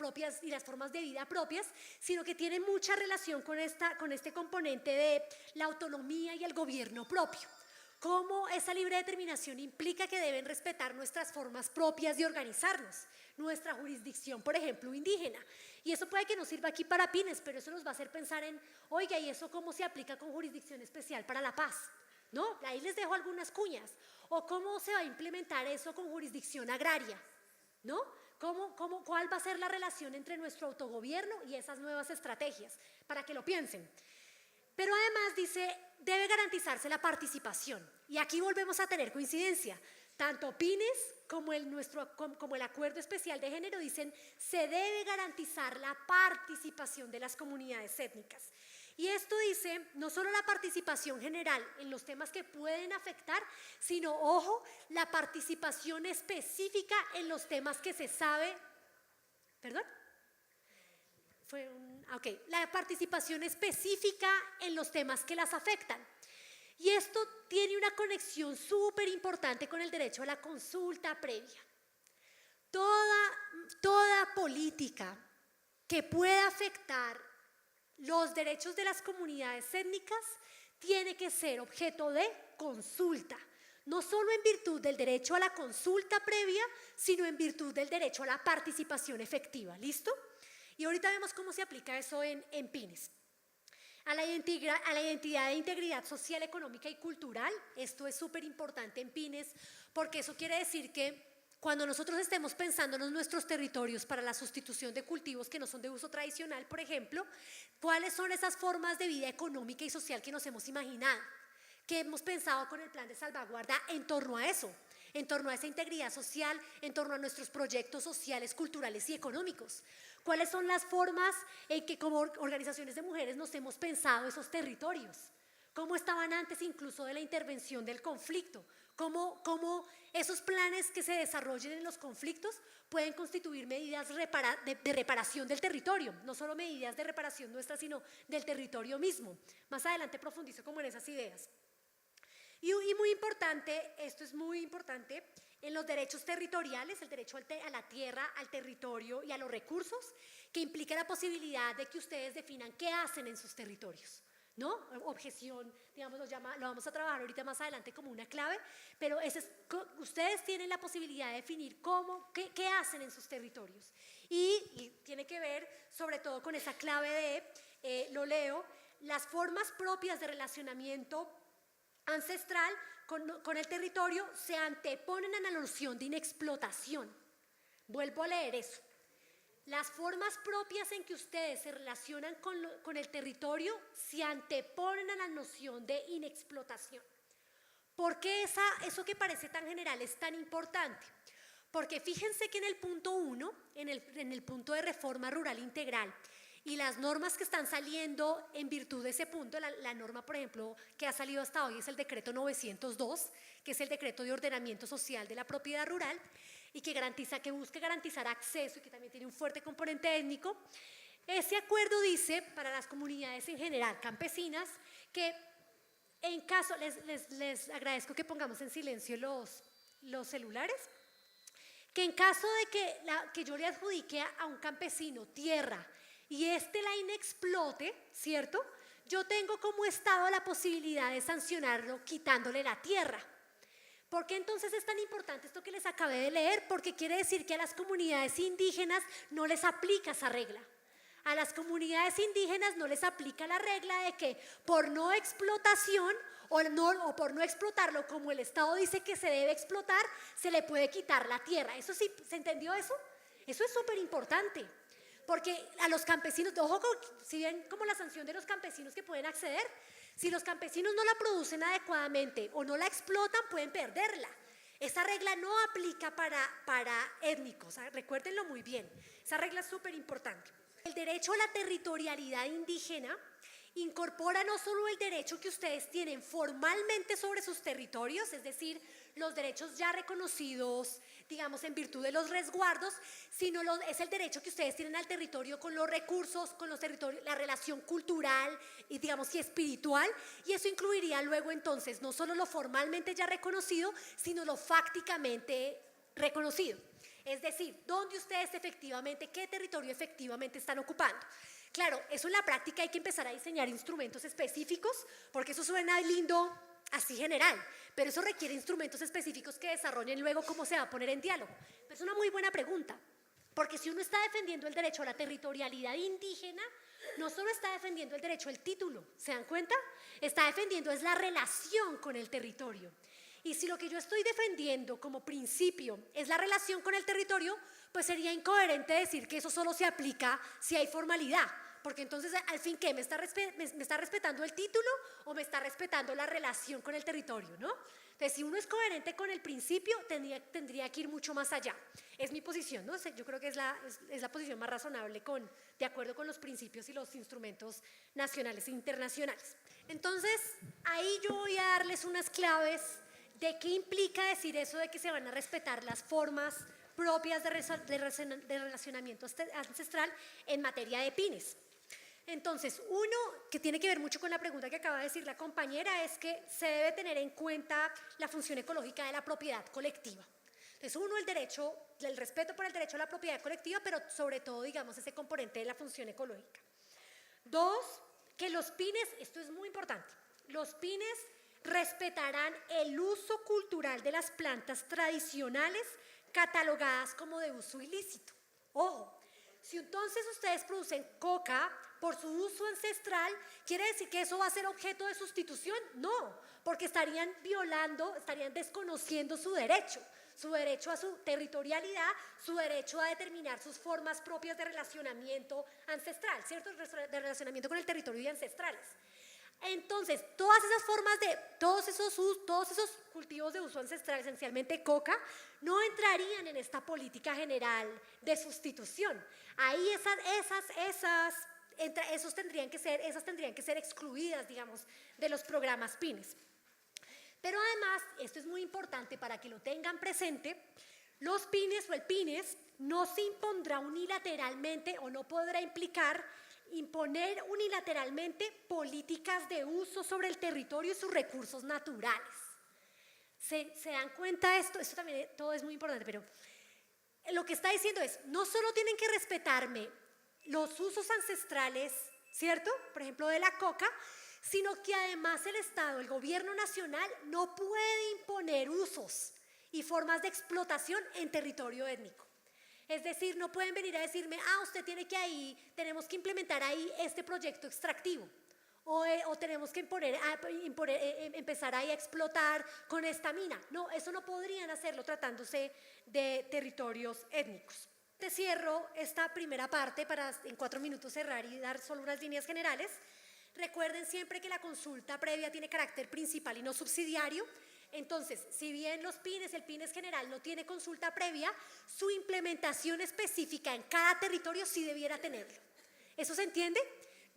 S3: formas de vida propias, sino que tiene mucha relación con este componente de la autonomía y el gobierno propio. Cómo esa libre determinación implica que deben respetar nuestras formas propias de organizarnos, nuestra jurisdicción, por ejemplo, indígena. Y eso puede que no sirva aquí para PINES, pero eso nos va a hacer pensar en, oiga, ¿y eso cómo se aplica con jurisdicción especial para la paz? ¿No? Ahí les dejo algunas cuñas. ¿O cómo se va a implementar eso con jurisdicción agraria? ¿No? ¿Cuál va a ser la relación entre nuestro autogobierno y esas nuevas estrategias? Para que lo piensen. Pero además dice, debe garantizarse la participación. Y aquí volvemos a tener coincidencia. Tanto PINES como el Acuerdo Especial de Género dicen, se debe garantizar la participación de las comunidades étnicas. Y esto dice no solo la participación general en los temas que pueden afectar, sino, ojo, la participación específica en los temas que se sabe, ¿perdón? La participación específica en los temas que las afectan. Y esto tiene una conexión súper importante con el derecho a la consulta previa. Toda política que pueda afectar los derechos de las comunidades étnicas tiene que ser objeto de consulta. no solo en virtud del derecho a la consulta previa, sino en virtud del derecho a la participación efectiva. ¿Listo? Y ahorita vemos cómo se aplica eso en PINES. A la identidad de integridad social, económica y cultural, esto es súper importante en PINES, porque eso quiere decir que cuando nosotros estemos pensando en nuestros territorios para la sustitución de cultivos que no son de uso tradicional, por ejemplo, ¿cuáles son esas formas de vida económica y social que nos hemos imaginado? ¿Qué hemos pensado con el plan de salvaguarda en torno a eso? En torno a esa integridad social, en torno a nuestros proyectos sociales, culturales y económicos. ¿Cuáles son las formas en que como organizaciones de mujeres nos hemos pensado esos territorios? ¿Cómo estaban antes incluso de la intervención del conflicto? ¿Cómo esos planes que se desarrollen en los conflictos pueden constituir medidas de reparación del territorio? No solo medidas de reparación nuestra, sino del territorio mismo. Más adelante profundizo como en esas ideas. Y muy importante, esto es muy importante, en los derechos territoriales, el derecho a la tierra, al territorio y a los recursos, que implica la posibilidad de que ustedes definan qué hacen en sus territorios, ¿no? Objeción, digamos, lo vamos a trabajar ahorita más adelante como una clave, pero ustedes tienen la posibilidad de definir qué hacen en sus territorios. Y tiene que ver sobre todo con esa clave lo leo, las formas propias de relacionamiento ancestral con el territorio se anteponen a la noción de inexplotación. Vuelvo a leer eso. Las formas propias en que ustedes se relacionan con el territorio se anteponen a la noción de inexplotación. ¿Por qué eso que parece tan general es tan importante? Porque fíjense que en el punto 1, en el punto de reforma rural integral, y las normas que están saliendo en virtud de ese punto, la norma, por ejemplo, que ha salido hasta hoy es el decreto 902, que es el decreto de ordenamiento social de la propiedad rural y que busca garantizar acceso y que también tiene un fuerte componente étnico. Ese acuerdo dice, para las comunidades en general campesinas, que en caso, les agradezco que pongamos en silencio los celulares, que en caso de que yo le adjudique a un campesino tierra y la inexplote, ¿cierto? Yo tengo como Estado la posibilidad de sancionarlo quitándole la tierra. ¿Por qué entonces es tan importante esto que les acabé de leer? Porque quiere decir que a las comunidades indígenas no les aplica esa regla. A las comunidades indígenas no les aplica la regla de que por no explotación o por no explotarlo como el Estado dice que se debe explotar, se le puede quitar la tierra. ¿Eso sí? ¿Se entendió eso? Eso es súper importante. Porque a los campesinos, ojo, si ven como la sanción de los campesinos que pueden acceder, si los campesinos no la producen adecuadamente o no la explotan, pueden perderla. Esa regla no aplica para étnicos, recuérdenlo muy bien, esa regla es súper importante. El derecho a la territorialidad indígena incorpora no solo el derecho que ustedes tienen formalmente sobre sus territorios, es decir, los derechos ya reconocidos, digamos, en virtud de los resguardos, sino es el derecho que ustedes tienen al territorio con los recursos, con los territorios, la relación cultural y, digamos, y espiritual, y eso incluiría luego entonces no solo lo formalmente ya reconocido, sino lo fácticamente reconocido. Es decir, dónde ustedes efectivamente, qué territorio efectivamente están ocupando. Claro, eso en la práctica hay que empezar a diseñar instrumentos específicos, porque eso suena lindo así general, pero eso requiere instrumentos específicos que desarrollen luego cómo se va a poner en diálogo. Pero es una muy buena pregunta, porque si uno está defendiendo el derecho a la territorialidad indígena, no solo está defendiendo el derecho al título, ¿se dan cuenta? Está defendiendo es la relación con el territorio. Y si lo que yo estoy defendiendo como principio es la relación con el territorio, pues sería incoherente decir que eso solo se aplica si hay formalidad. Porque entonces, al fin, ¿qué? ¿Me está respetando el título o me está respetando la relación con el territorio, no? Entonces, si uno es coherente con el principio, tendría que ir mucho más allá. Es mi posición, ¿no? Yo creo que es la posición más razonable de acuerdo con los principios y los instrumentos nacionales e internacionales. Entonces, ahí yo voy a darles unas claves de qué implica decir eso de que se van a respetar las formas propias de relacionamiento ancestral en materia de PINES. Entonces, uno que tiene que ver mucho con la pregunta que acaba de decir la compañera es que se debe tener en cuenta la función ecológica de la propiedad colectiva. Entonces, uno, el respeto por el derecho a la propiedad colectiva, pero sobre todo, digamos, ese componente de la función ecológica. Dos, que los PINES, esto es muy importante, los PINES respetarán el uso cultural de las plantas tradicionales catalogadas como de uso ilícito. Ojo, si entonces ustedes producen coca por su uso ancestral, ¿quiere decir que eso va a ser objeto de sustitución? No, porque estarían violando, estarían desconociendo su derecho a su territorialidad, su derecho a determinar sus formas propias de relacionamiento ancestral, ¿cierto? De relacionamiento con el territorio y ancestrales. Entonces, todas esas formas de, todos esos cultivos de uso ancestral, esencialmente coca, no entrarían en esta política general de sustitución. Ahí esas tendrían que ser excluidas, digamos, de los programas PINES. Pero además, esto es muy importante para que lo tengan presente, los PINES o el PINES no se impondrá unilateralmente o no podrá imponer unilateralmente políticas de uso sobre el territorio y sus recursos naturales. ¿Se dan cuenta de esto? Esto también todo es muy importante, pero lo que está diciendo es, no solo tienen que respetarme los usos ancestrales, ¿cierto? Por ejemplo, de la coca, sino que además el Estado, el gobierno nacional, no puede imponer usos y formas de explotación en territorio étnico. Es decir, no pueden venir a decirme, usted tiene que tenemos que implementar ahí este proyecto extractivo, o tenemos que empezar ahí a explotar con esta mina. No, eso no podrían hacerlo tratándose de territorios étnicos. Te cierro esta primera parte para en 4 minutos cerrar y dar solo unas líneas generales. Recuerden siempre que la consulta previa tiene carácter principal y no subsidiario. Entonces, si bien el PINES general no tiene consulta previa, su implementación específica en cada territorio sí debiera tenerlo. ¿Eso se entiende?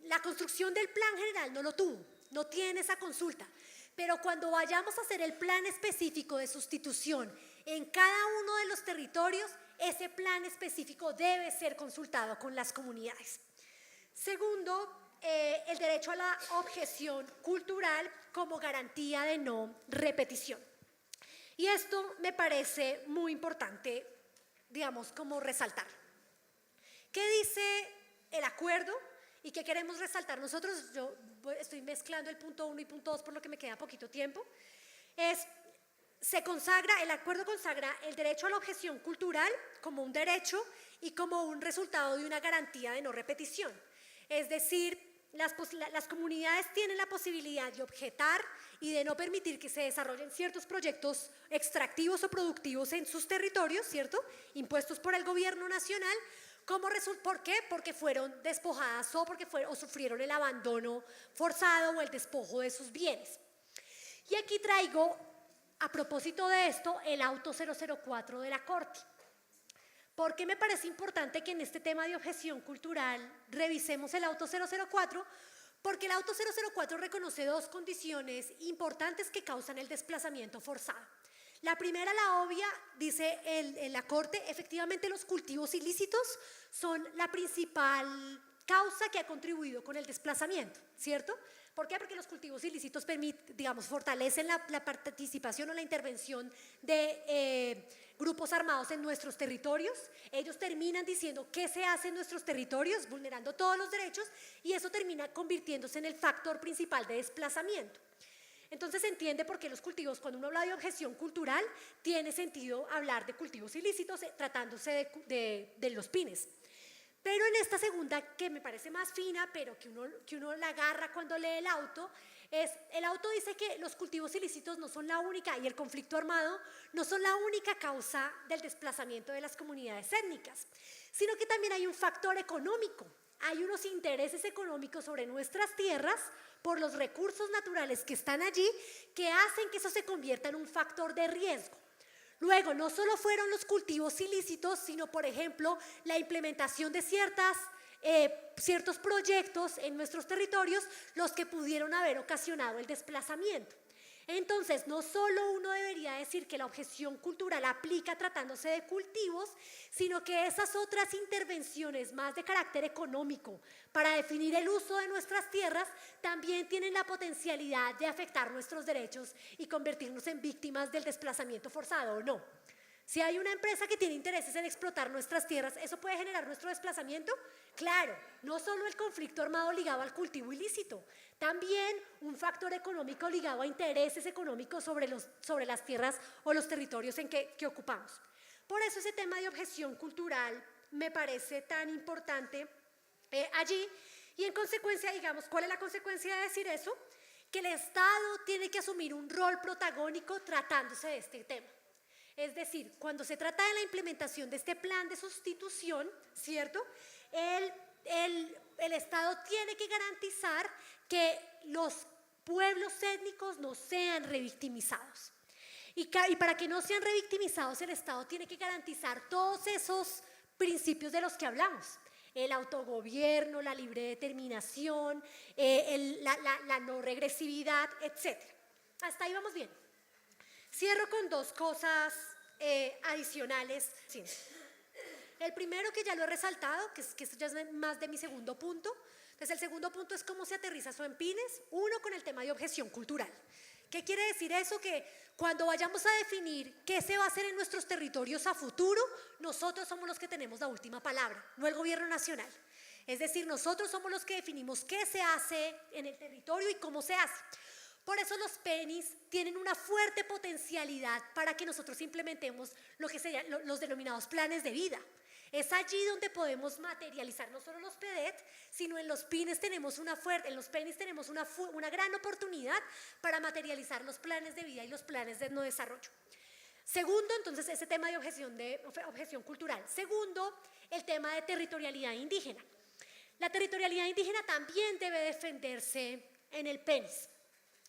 S3: La construcción del plan general no lo tuvo, no tiene esa consulta. Pero cuando vayamos a hacer el plan específico de sustitución en cada uno de los territorios, ese plan específico debe ser consultado con las comunidades. Segundo, el derecho a la objeción cultural como garantía de no repetición. Y esto me parece muy importante, digamos, como resaltar. ¿Qué dice el acuerdo y qué queremos resaltar nosotros? Yo estoy mezclando el punto 1 y punto 2 por lo que me queda poquito tiempo. El acuerdo consagra el derecho a la objeción cultural como un derecho y como un resultado de una garantía de no repetición. Es decir, las comunidades tienen la posibilidad de objetar y de no permitir que se desarrollen ciertos proyectos extractivos o productivos en sus territorios, ¿cierto? Impuestos por el gobierno nacional. ¿Por qué? Porque fueron despojadas o sufrieron el abandono forzado o el despojo de sus bienes. Y aquí traigo, a propósito de esto, el auto 004 de la Corte. ¿Por qué me parece importante que en este tema de objeción cultural revisemos el auto 004? Porque el auto 004 reconoce 2 condiciones importantes que causan el desplazamiento forzado. La primera, la obvia, dice en la Corte, efectivamente los cultivos ilícitos son la principal causa que ha contribuido con el desplazamiento, ¿cierto? ¿Por qué? Porque los cultivos ilícitos fortalecen la participación o la intervención de grupos armados en nuestros territorios. Ellos terminan diciendo qué se hace en nuestros territorios, vulnerando todos los derechos, y eso termina convirtiéndose en el factor principal de desplazamiento. Entonces se entiende por qué los cultivos, cuando uno habla de objeción cultural, tiene sentido hablar de cultivos ilícitos tratándose de los PINES. Pero en esta segunda, que me parece más fina, pero que uno la agarra cuando lee el auto dice que los cultivos ilícitos no son la única, y el conflicto armado no son la única causa del desplazamiento de las comunidades étnicas, sino que también hay un factor económico. Hay unos intereses económicos sobre nuestras tierras por los recursos naturales que están allí que hacen que eso se convierta en un factor de riesgo. Luego, no solo fueron los cultivos ilícitos, sino, por ejemplo, la implementación de ciertos proyectos en nuestros territorios los que pudieron haber ocasionado el desplazamiento. Entonces, no solo uno debería decir que la objeción cultural aplica tratándose de cultivos, sino que esas otras intervenciones más de carácter económico para definir el uso de nuestras tierras también tienen la potencialidad de afectar nuestros derechos y convertirnos en víctimas del desplazamiento forzado, ¿o no? Si hay una empresa que tiene intereses en explotar nuestras tierras, ¿eso puede generar nuestro desplazamiento? Claro, no solo el conflicto armado ligado al cultivo ilícito, también un factor económico ligado a intereses económicos sobre las tierras o los territorios en que ocupamos. Por eso ese tema de objeción cultural me parece tan importante allí, y en consecuencia, digamos, ¿cuál es la consecuencia de decir eso? Que el Estado tiene que asumir un rol protagónico tratándose de este tema. Es decir, cuando se trata de la implementación de este plan de sustitución, ¿cierto? El Estado tiene que garantizar que los pueblos étnicos no sean revictimizados. Y para que no sean revictimizados, el Estado tiene que garantizar todos esos principios de los que hablamos. El autogobierno, la libre determinación, la no regresividad, etc. Hasta ahí vamos bien. Cierro con dos cosas adicionales. Sí. El primero, que ya lo he resaltado, que esto ya es más de mi segundo punto. Entonces, el segundo punto es cómo se aterriza eso en Pines. Uno, con el tema de objeción cultural. ¿Qué quiere decir eso? Que cuando vayamos a definir qué se va a hacer en nuestros territorios a futuro, nosotros somos los que tenemos la última palabra, no el gobierno nacional. Es decir, nosotros somos los que definimos qué se hace en el territorio y cómo se hace. Por eso los PENIS tienen una fuerte potencialidad para que nosotros implementemos lo que serían los denominados planes de vida. Es allí donde podemos materializar no solo los PEDET, sino en los PINES tenemos en los PENIS tenemos una gran oportunidad para materializar los planes de vida y los planes de no desarrollo. Segundo, entonces, ese tema de objeción cultural. Segundo, el tema de territorialidad indígena. La territorialidad indígena también debe defenderse en el PENIS.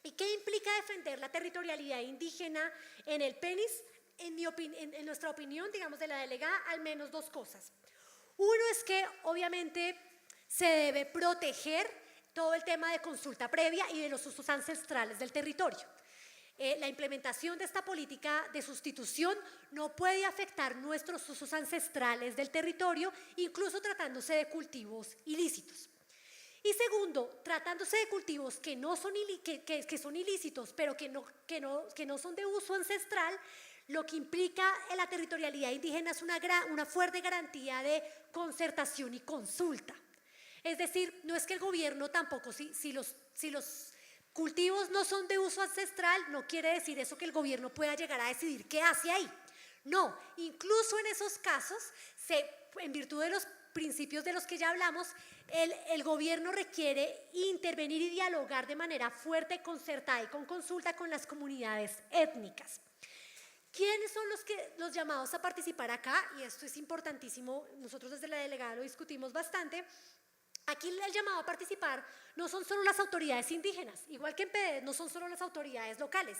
S3: ¿Y qué implica defender la territorialidad indígena en el PENIS? En nuestra opinión, digamos, de la delegada, al menos dos cosas. Uno es que obviamente se debe proteger todo el tema de consulta previa y de los usos ancestrales del territorio. La implementación de esta política de sustitución no puede afectar nuestros usos ancestrales del territorio, incluso tratándose de cultivos ilícitos. Y segundo, tratándose de cultivos que son ilícitos, pero que no son de uso ancestral, lo que implica en la territorialidad indígena es una fuerte garantía de concertación y consulta. Es decir, no es que el gobierno tampoco, si los cultivos no son de uso ancestral, no quiere decir eso que el gobierno pueda llegar a decidir qué hace ahí. No, incluso en esos casos, en virtud de los principios de los que ya hablamos, el gobierno requiere intervenir y dialogar de manera fuerte, concertada y con consulta con las comunidades étnicas. ¿Quiénes son los llamados a participar acá? Y esto es importantísimo, nosotros desde la delegada lo discutimos bastante. Aquí el llamado a participar no son solo las autoridades indígenas, igual que en PEDET no son solo las autoridades locales.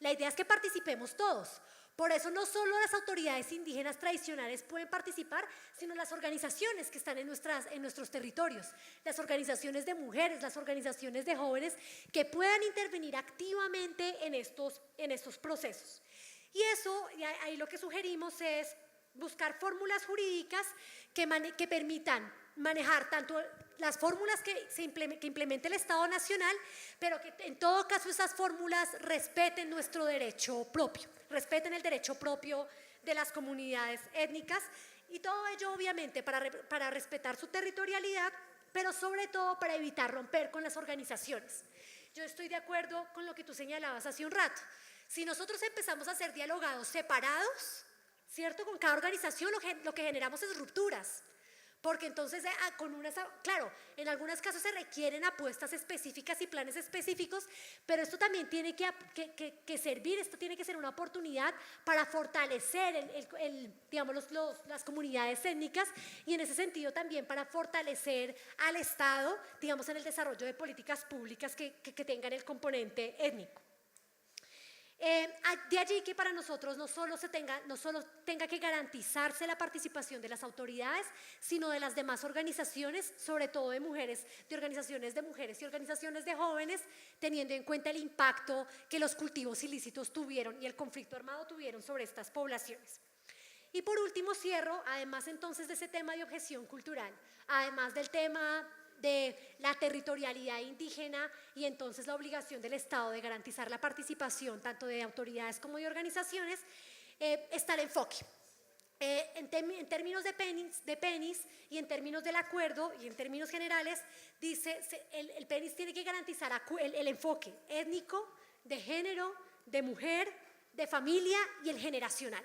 S3: La idea es que participemos todos. Por eso no solo las autoridades indígenas tradicionales pueden participar, sino las organizaciones que están en nuestros territorios, las organizaciones de mujeres, las organizaciones de jóvenes que puedan intervenir activamente en estos procesos. Y eso, ahí lo que sugerimos es buscar fórmulas jurídicas que permitan manejar tanto las fórmulas que implemente el Estado Nacional, pero que en todo caso esas fórmulas respeten nuestro derecho propio, respeten el derecho propio de las comunidades étnicas, y todo ello obviamente para respetar su territorialidad, pero sobre todo para evitar romper con las organizaciones. Yo estoy de acuerdo con lo que tú señalabas hace un rato. Si nosotros empezamos a hacer dialogados separados, ¿cierto? Con cada organización lo que generamos es rupturas. Porque entonces, claro, en algunos casos se requieren apuestas específicas y planes específicos, pero esto también tiene que servir, esto tiene que ser una oportunidad para fortalecer digamos, las comunidades étnicas, y en ese sentido también para fortalecer al Estado, digamos, en el desarrollo de políticas públicas que tengan el componente étnico. De allí que para nosotros no solo tenga que garantizarse la participación de las autoridades, sino de las demás organizaciones, sobre todo de organizaciones de mujeres y organizaciones de jóvenes, teniendo en cuenta el impacto que los cultivos ilícitos tuvieron y el conflicto armado tuvieron sobre estas poblaciones. Y por último cierro, además entonces de ese tema de objeción cultural, además del tema de la territorialidad indígena y entonces la obligación del Estado de garantizar la participación tanto de autoridades como de organizaciones, está el enfoque. En términos de PENIS y en términos del acuerdo y en términos generales, dice el PENIS tiene que garantizar el enfoque étnico, de género, de mujer, de familia y el generacional.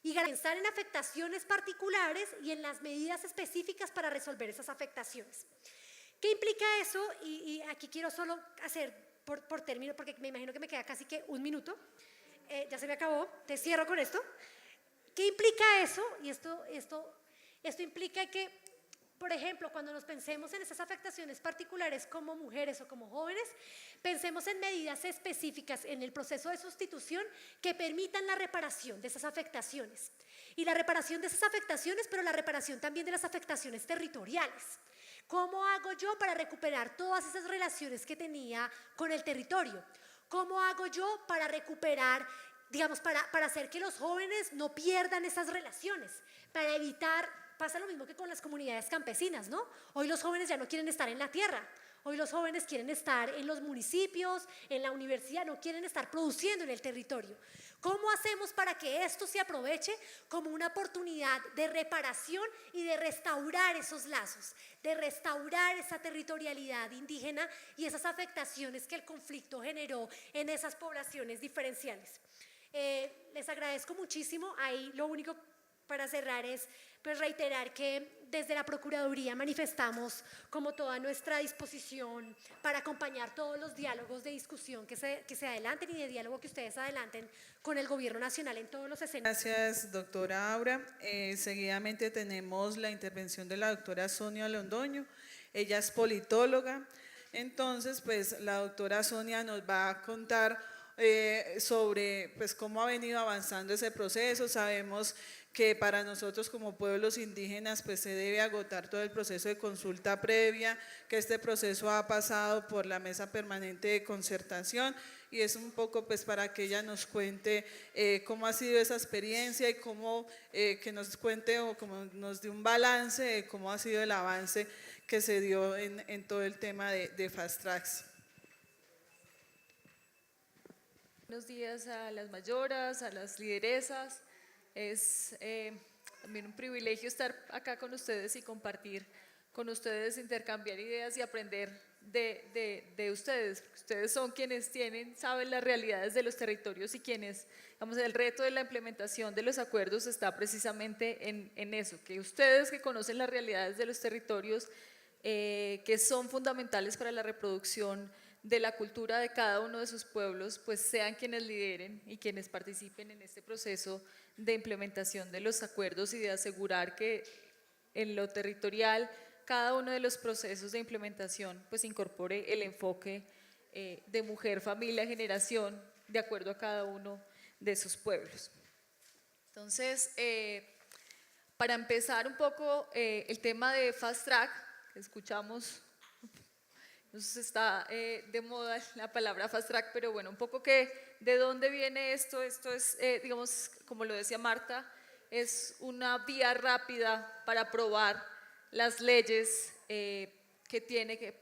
S3: Y garantizar en afectaciones particulares y en las medidas específicas para resolver esas afectaciones. ¿Qué implica eso? Y aquí quiero solo hacer por término, porque me imagino que me queda casi que un minuto. Ya se me acabó, te cierro con esto. ¿Qué implica eso? Y esto implica que, por ejemplo, cuando nos pensemos en esas afectaciones particulares como mujeres o como jóvenes, pensemos en medidas específicas en el proceso de sustitución que permitan la reparación de esas afectaciones. Y la reparación de esas afectaciones, pero la reparación también de las afectaciones territoriales. ¿Cómo hago yo para recuperar todas esas relaciones que tenía con el territorio? ¿Cómo hago yo para recuperar, digamos, para hacer que los jóvenes no pierdan esas relaciones? Para evitar, pasa lo mismo que con las comunidades campesinas, ¿no? Hoy los jóvenes ya no quieren estar en la tierra. Hoy los jóvenes quieren estar en los municipios, en la universidad, no quieren estar produciendo en el territorio. ¿Cómo hacemos para que esto se aproveche como una oportunidad de reparación y de restaurar esos lazos, de restaurar esa territorialidad indígena y esas afectaciones que el conflicto generó en esas poblaciones diferenciales? Les agradezco muchísimo. Ahí lo único para cerrar es pues reiterar que desde la Procuraduría manifestamos como toda nuestra disposición para acompañar todos los diálogos de discusión que se adelanten y de diálogo que ustedes adelanten con el Gobierno Nacional en todos los escenarios.
S1: Gracias, doctora Aura. Seguidamente tenemos la intervención de la doctora Sonia Londoño. Ella es politóloga. Entonces, pues la doctora Sonia nos va a contar sobre pues, cómo ha venido avanzando ese proceso. Sabemos que para nosotros como pueblos indígenas pues se debe agotar todo el proceso de consulta previa, que este proceso ha pasado por la mesa permanente de concertación y es un poco pues para que ella nos cuente cómo ha sido esa experiencia y cómo que nos cuente o como nos dé un balance de cómo ha sido el avance que se dio en todo el tema de Fast Tracks.
S4: Buenos días a las mayoras, a las lideresas. Es también un privilegio estar acá con ustedes y compartir con ustedes, intercambiar ideas y aprender de ustedes. Ustedes son quienes saben las realidades de los territorios y quienes, digamos, el reto de la implementación de los acuerdos está precisamente en eso, que ustedes que conocen las realidades de los territorios, que son fundamentales para la reproducción de la cultura de cada uno de sus pueblos, pues sean quienes lideren y quienes participen en este proceso de implementación de los acuerdos y de asegurar que en lo territorial cada uno de los procesos de implementación pues incorpore el enfoque de mujer, familia, generación de acuerdo a cada uno de sus pueblos. Entonces, para empezar un poco el tema de Fast Track, escuchamos. Entonces está de moda la palabra Fast Track, pero bueno, un poco de dónde viene esto. Esto es, digamos, como lo decía Marta, es una vía rápida para aprobar las leyes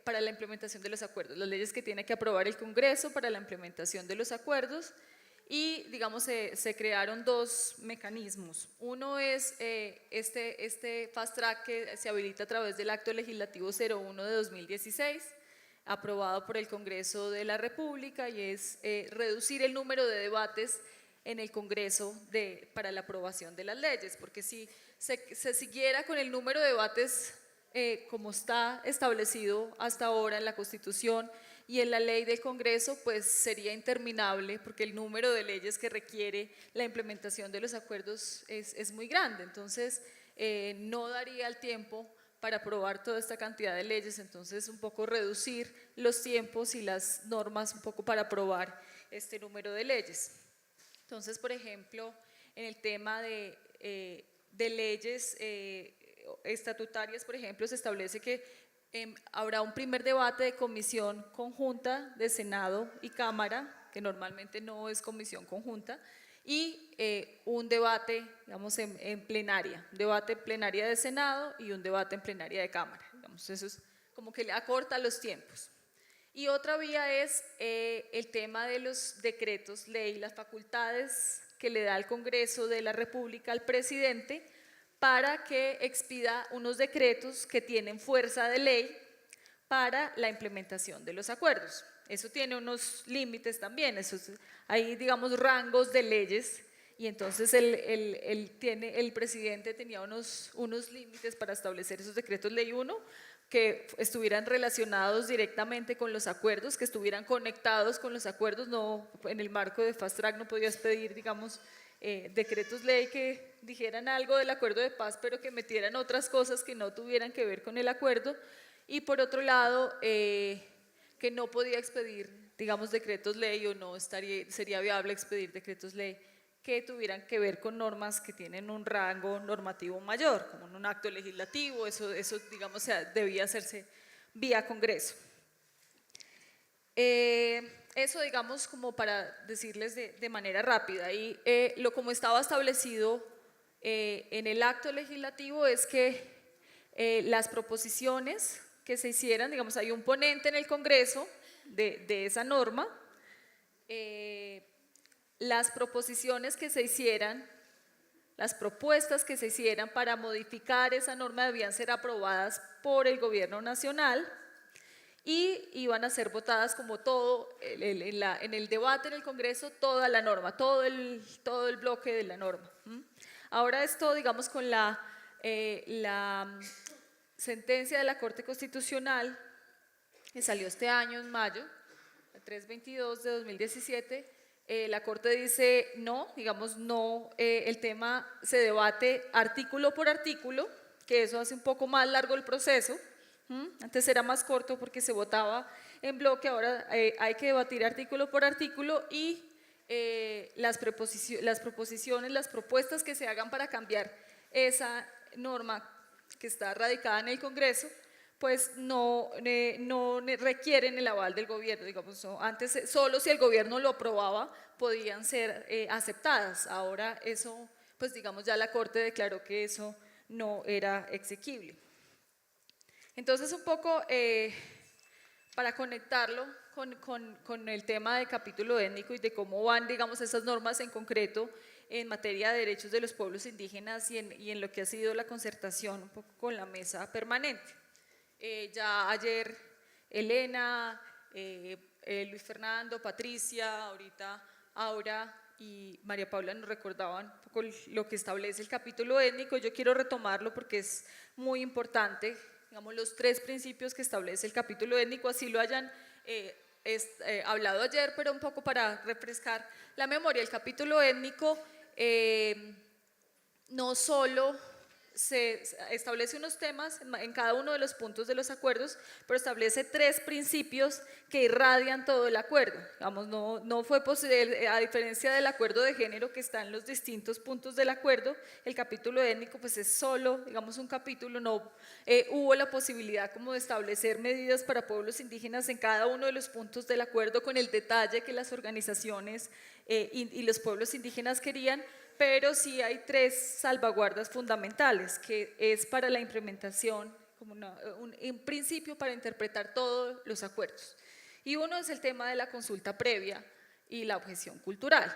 S4: para la implementación de los acuerdos, las leyes que tiene que aprobar el Congreso para la implementación de los acuerdos y, digamos, se crearon dos mecanismos. Uno es este Fast Track que se habilita a través del Acto Legislativo 01 de 2016, aprobado por el Congreso de la República, y es reducir el número de debates en el Congreso para la aprobación de las leyes, porque si se siguiera con el número de debates como está establecido hasta ahora en la Constitución y en la ley del Congreso, pues sería interminable, porque el número de leyes que requiere la implementación de los acuerdos es muy grande, entonces no daría el tiempo para aprobar toda esta cantidad de leyes, entonces un poco reducir los tiempos y las normas un poco para aprobar este número de leyes. Entonces, por ejemplo, en el tema de leyes estatutarias, por ejemplo, se establece que habrá un primer debate de comisión conjunta de Senado y Cámara, que normalmente no es comisión conjunta, y un debate, digamos, en plenaria, un debate en plenaria de Senado y un debate en plenaria de Cámara, digamos, eso es como que le acorta los tiempos. Y otra vía es el tema de los decretos ley, las facultades que le da el Congreso de la República al presidente para que expida unos decretos que tienen fuerza de ley para la implementación de los acuerdos. Eso tiene unos límites también, hay digamos rangos de leyes y entonces el presidente tenía unos límites para establecer esos decretos ley 1 que estuvieran relacionados directamente con los acuerdos, que estuvieran conectados con los acuerdos, no en el marco de Fast Track no podías pedir digamos decretos ley que dijeran algo del acuerdo de paz pero que metieran otras cosas que no tuvieran que ver con el acuerdo y por otro lado que no podía expedir, digamos, decretos ley o no sería viable expedir decretos ley que tuvieran que ver con normas que tienen un rango normativo mayor, como en un acto legislativo, eso digamos, debía hacerse vía Congreso. Eso, digamos, como para decirles de manera rápida, y como estaba establecido en el acto legislativo es que las proposiciones que se hicieran, digamos, hay un ponente en el Congreso de esa norma, las proposiciones que se hicieran, las propuestas que se hicieran para modificar esa norma debían ser aprobadas por el Gobierno Nacional y iban a ser votadas como todo, en el debate en el Congreso, toda la norma, todo el bloque de la norma. Ahora esto, digamos, con la sentencia de la Corte Constitucional que salió este año en mayo, la 322 de 2017, la Corte dice no, digamos no, el tema se debate artículo por artículo, que eso hace un poco más largo el proceso. Antes era más corto porque se votaba en bloque, ahora hay que debatir artículo por artículo y las proposiciones, las propuestas que se hagan para cambiar esa norma que está radicada en el Congreso, pues no requieren el aval del gobierno, digamos, antes solo si el gobierno lo aprobaba podían ser aceptadas, ahora eso, pues digamos ya la Corte declaró que eso no era exequible. Entonces un poco para conectarlo con el tema del capítulo étnico y de cómo van, digamos, esas normas en concreto en materia de derechos de los pueblos indígenas y en lo que ha sido la concertación un poco con la mesa permanente. Ya ayer Elena, Luis Fernando, Patricia, ahorita Aura y María Paula nos recordaban un poco lo que establece el capítulo étnico. Yo quiero retomarlo porque es muy importante, digamos, los 3 principios que establece el capítulo étnico, así lo hayan hablado ayer, pero un poco para refrescar la memoria. El capítulo étnico no solo se establece unos temas en cada uno de los puntos de los acuerdos, pero establece 3 principios que irradian todo el acuerdo. Digamos, no fue posible, a diferencia del acuerdo de género que está en los distintos puntos del acuerdo, el capítulo étnico pues es solo, digamos, un capítulo, no hubo la posibilidad como de establecer medidas para pueblos indígenas en cada uno de los puntos del acuerdo con el detalle que las organizaciones y los pueblos indígenas querían, pero sí hay 3 salvaguardas fundamentales, que es para la implementación, como un principio para interpretar todos los acuerdos. Y uno es el tema de la consulta previa y la objeción cultural.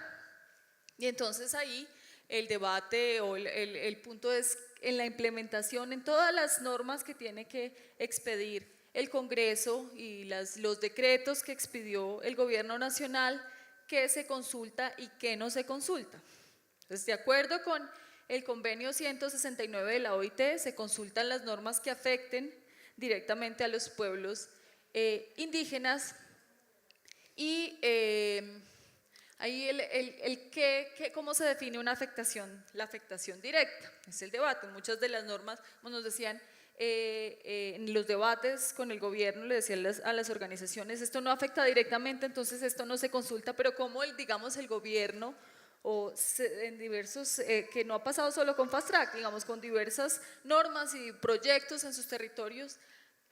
S4: Y entonces ahí el debate o el punto es en la implementación, en todas las normas que tiene que expedir el Congreso y los decretos que expidió el Gobierno Nacional, qué se consulta y qué no se consulta. Entonces, de acuerdo con el convenio 169 de la OIT, se consultan las normas que afecten directamente a los pueblos indígenas y ahí cómo se define una afectación, la afectación directa, es el debate. Muchas de las normas, como nos decían, en los debates con el gobierno, le decían a las organizaciones, esto no afecta directamente, entonces esto no se consulta, pero como digamos el gobierno en diversos, que no ha pasado solo con Fast Track, digamos con diversas normas y proyectos en sus territorios,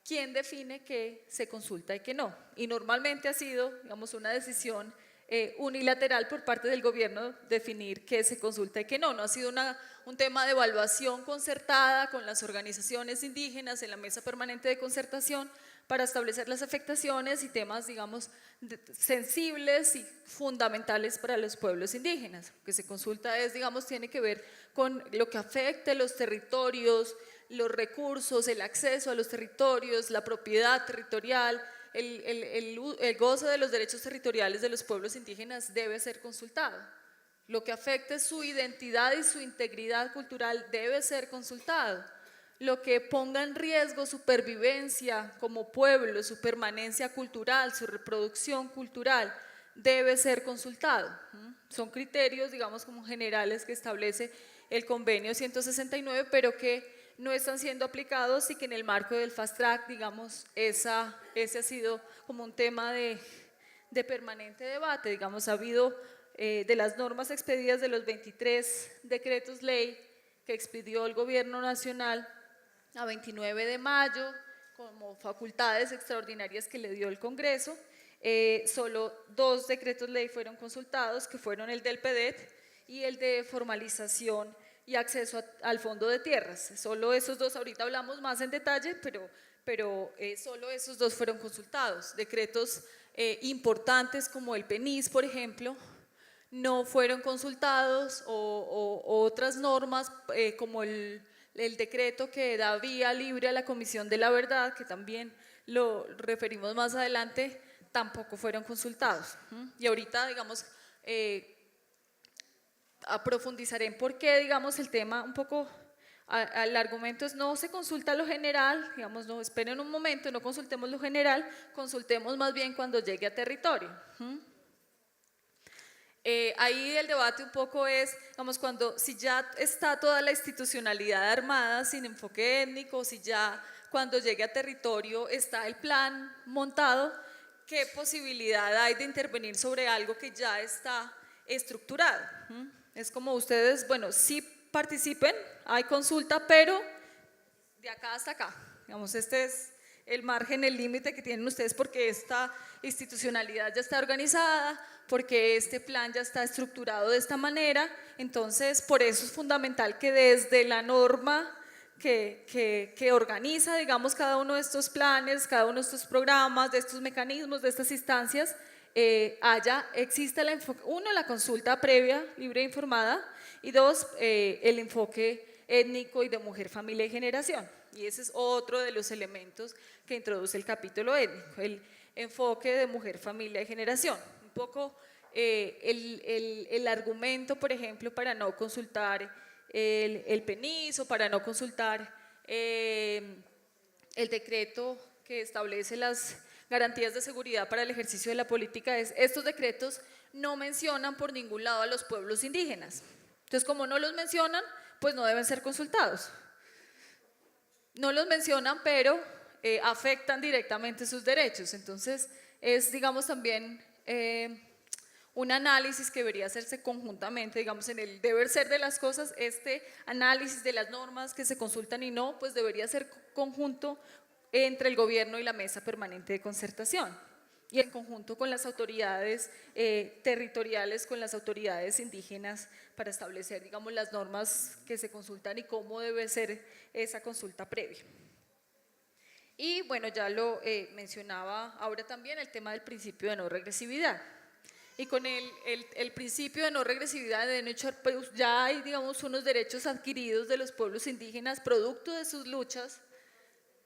S4: ¿quién define qué se consulta y qué no? Y normalmente ha sido, digamos, una decisión unilateral por parte del gobierno definir qué se consulta y qué no. No ha sido un tema de evaluación concertada con las organizaciones indígenas en la mesa permanente de concertación para establecer las afectaciones y temas, digamos, sensibles y fundamentales para los pueblos indígenas. Lo que se consulta es, digamos, tiene que ver con lo que afecte los territorios, los recursos, el acceso a los territorios, la propiedad territorial, el goce de los derechos territoriales de los pueblos indígenas debe ser consultado. Lo que afecte su identidad y su integridad cultural debe ser consultado. Lo que ponga en riesgo su pervivencia como pueblo, su permanencia cultural, su reproducción cultural, debe ser consultado. Son criterios, digamos, como generales que establece el convenio 169, pero que no están siendo aplicados y que en el marco del Fast Track, digamos, ese ha sido como un tema de permanente debate. Digamos, ha habido de las normas expedidas de los 23 decretos ley que expidió el gobierno nacional a 29 de mayo como facultades extraordinarias que le dio el Congreso, solo 2 decretos ley fueron consultados, que fueron el del PEDET y el de formalización y acceso al fondo de tierras. Solo esos 2, ahorita hablamos más en detalle, pero solo esos 2 fueron consultados. Decretos importantes como el PENIS, por ejemplo, no fueron consultados, o otras normas como el decreto que da vía libre a la Comisión de la Verdad, que también lo referimos más adelante, tampoco fueron consultados. Y ahorita, digamos, profundizaré en por qué, digamos, el tema un poco, el argumento es no se consulta lo general, digamos, no esperen un momento, no consultemos lo general, consultemos más bien cuando llegue a territorio. Ahí el debate un poco es, digamos, si ya está toda la institucionalidad armada sin enfoque étnico, si ya cuando llegue a territorio está el plan montado, ¿qué posibilidad hay de intervenir sobre algo que ya está estructurado? Es como ustedes, bueno, sí participen, hay consulta, pero de acá hasta acá. Digamos, este es el margen, el límite que tienen ustedes porque esta institucionalidad ya está organizada, porque este plan ya está estructurado de esta manera. Entonces, por eso es fundamental que desde la norma que organiza, digamos, cada uno de estos planes, cada uno de estos programas, de estos mecanismos, de estas instancias, exista la consulta previa, libre e informada, y 2, el enfoque étnico y de mujer, familia y generación. Y ese es otro de los elementos que introduce el capítulo étnico, el enfoque de mujer, familia y generación. Un poco el argumento, por ejemplo, para no consultar el PENIS o para no consultar el decreto que establece las garantías de seguridad para el ejercicio de la política es, estos decretos no mencionan por ningún lado a los pueblos indígenas. Entonces, como no los mencionan, pues no deben ser consultados. No los mencionan, pero afectan directamente sus derechos. Entonces, es, digamos, también un análisis que debería hacerse conjuntamente, digamos, en el deber ser de las cosas. Este análisis de las normas que se consultan y no, pues debería ser conjunto entre el gobierno y la mesa permanente de concertación, y en conjunto con las autoridades territoriales, con las autoridades indígenas, para establecer, digamos, las normas que se consultan y cómo debe ser esa consulta previa. Y bueno, ya lo mencionaba ahora también el tema del principio de no regresividad. Y con el principio de no regresividad, de hecho, pues ya hay, digamos, unos derechos adquiridos de los pueblos indígenas producto de sus luchas,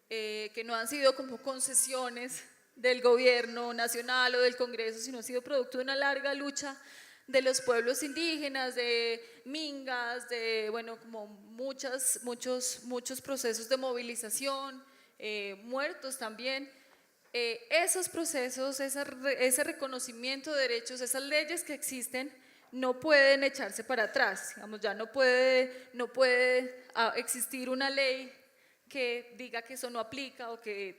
S4: que no han sido como concesiones del gobierno nacional o del Congreso, sino han sido producto de una larga lucha de los pueblos indígenas, de mingas, de, bueno, como muchos procesos de movilización, muertos también. Esos procesos, ese reconocimiento de derechos, esas leyes que existen, no pueden echarse para atrás. Digamos, ya no puede existir una ley que diga que eso no aplica o que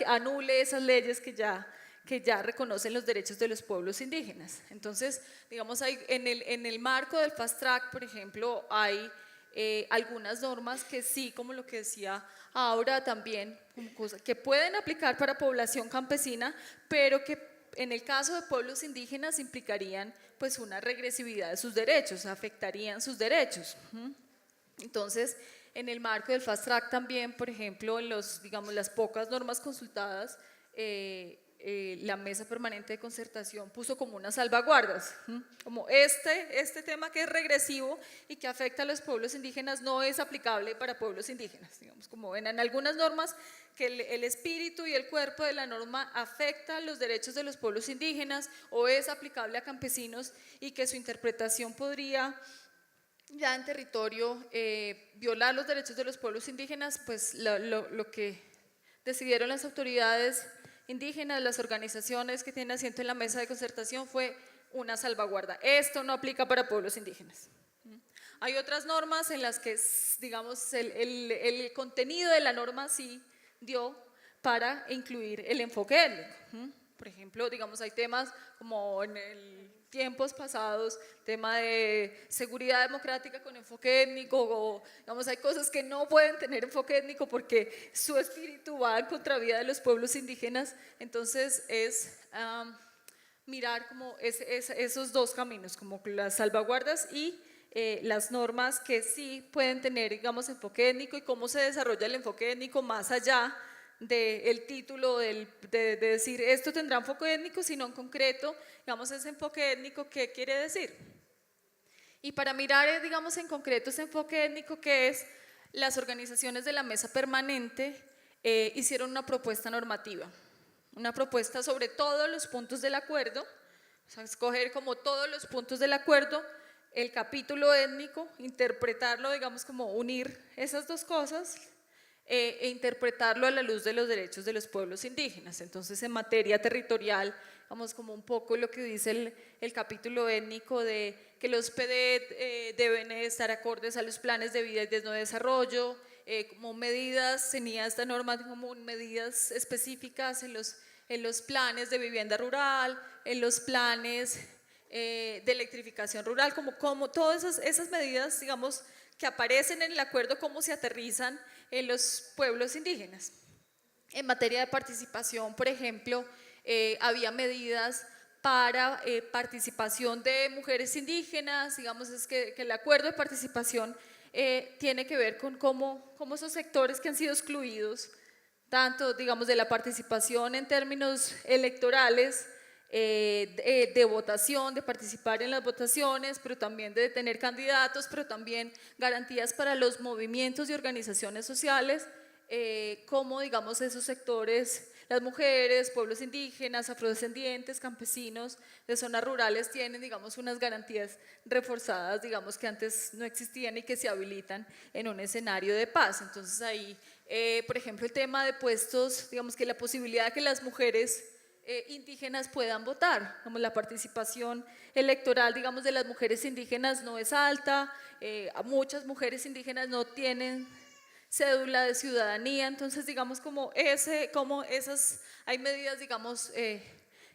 S4: anule esas leyes que ya reconocen los derechos de los pueblos indígenas. Entonces, digamos, en el marco del Fast Track, por ejemplo, hay algunas normas que sí, como lo que decía ahora también, que pueden aplicar para población campesina, pero que en el caso de pueblos indígenas implicarían pues una regresividad de sus derechos, afectarían sus derechos. Entonces, en el marco del Fast Track también, por ejemplo, en digamos, las pocas normas consultadas, la Mesa Permanente de Concertación puso como unas salvaguardas, como este tema que es regresivo y que afecta a los pueblos indígenas no es aplicable para pueblos indígenas, digamos, como en algunas normas que el espíritu y el cuerpo de la norma afecta los derechos de los pueblos indígenas o es aplicable a campesinos y que su interpretación podría ya en territorio violar los derechos de los pueblos indígenas, pues lo que decidieron las autoridades indígenas, las organizaciones que tienen asiento en la mesa de concertación fue una salvaguarda. Esto no aplica para pueblos indígenas. Hay otras normas en las que, digamos, el contenido de la norma sí dio para incluir el enfoque étnico. Por ejemplo, digamos, hay temas como en tiempos pasados, tema de seguridad democrática con enfoque étnico, o digamos, hay cosas que no pueden tener enfoque étnico porque su espíritu va en contravía de los pueblos indígenas. Entonces es mirar como esos dos caminos, como las salvaguardas y las normas que sí pueden tener, digamos, enfoque étnico y cómo se desarrolla el enfoque étnico más allá del título de decir esto tendrá enfoque étnico, sino en concreto, digamos, ese enfoque étnico, ¿qué quiere decir? Y para mirar, digamos, en concreto ese enfoque étnico, ¿qué es? Las organizaciones de la mesa permanente hicieron una propuesta normativa, una propuesta sobre todos los puntos del acuerdo, o sea, escoger como todos los puntos del acuerdo, el capítulo étnico, interpretarlo, digamos, como unir esas dos cosas, e interpretarlo a la luz de los derechos de los pueblos indígenas. Entonces, en materia territorial, vamos como un poco lo que dice el capítulo étnico de que los PD deben estar acordes a los planes de vida y de desarrollo, como medidas, tenía esta norma como medidas específicas en los planes de vivienda rural, en los planes de electrificación rural, como todas esas medidas, digamos, que aparecen en el acuerdo, cómo se aterrizan en los pueblos indígenas. En materia de participación, por ejemplo, había medidas para participación de mujeres indígenas, digamos, es que el acuerdo de participación tiene que ver con cómo esos sectores que han sido excluidos, tanto, digamos, de la participación en términos electorales, de votación, de participar en las votaciones, pero también de tener candidatos, pero también garantías para los movimientos y organizaciones sociales, como, digamos, esos sectores, las mujeres, pueblos indígenas, afrodescendientes, campesinos de zonas rurales tienen, digamos, unas garantías reforzadas, digamos, que antes no existían y que se habilitan en un escenario de paz. Entonces ahí, por ejemplo, el tema de puestos, digamos que la posibilidad de que las mujeres indígenas puedan votar, como la participación electoral, digamos, de las mujeres indígenas no es alta, muchas mujeres indígenas no tienen cédula de ciudadanía, entonces digamos como esas, hay medidas, digamos,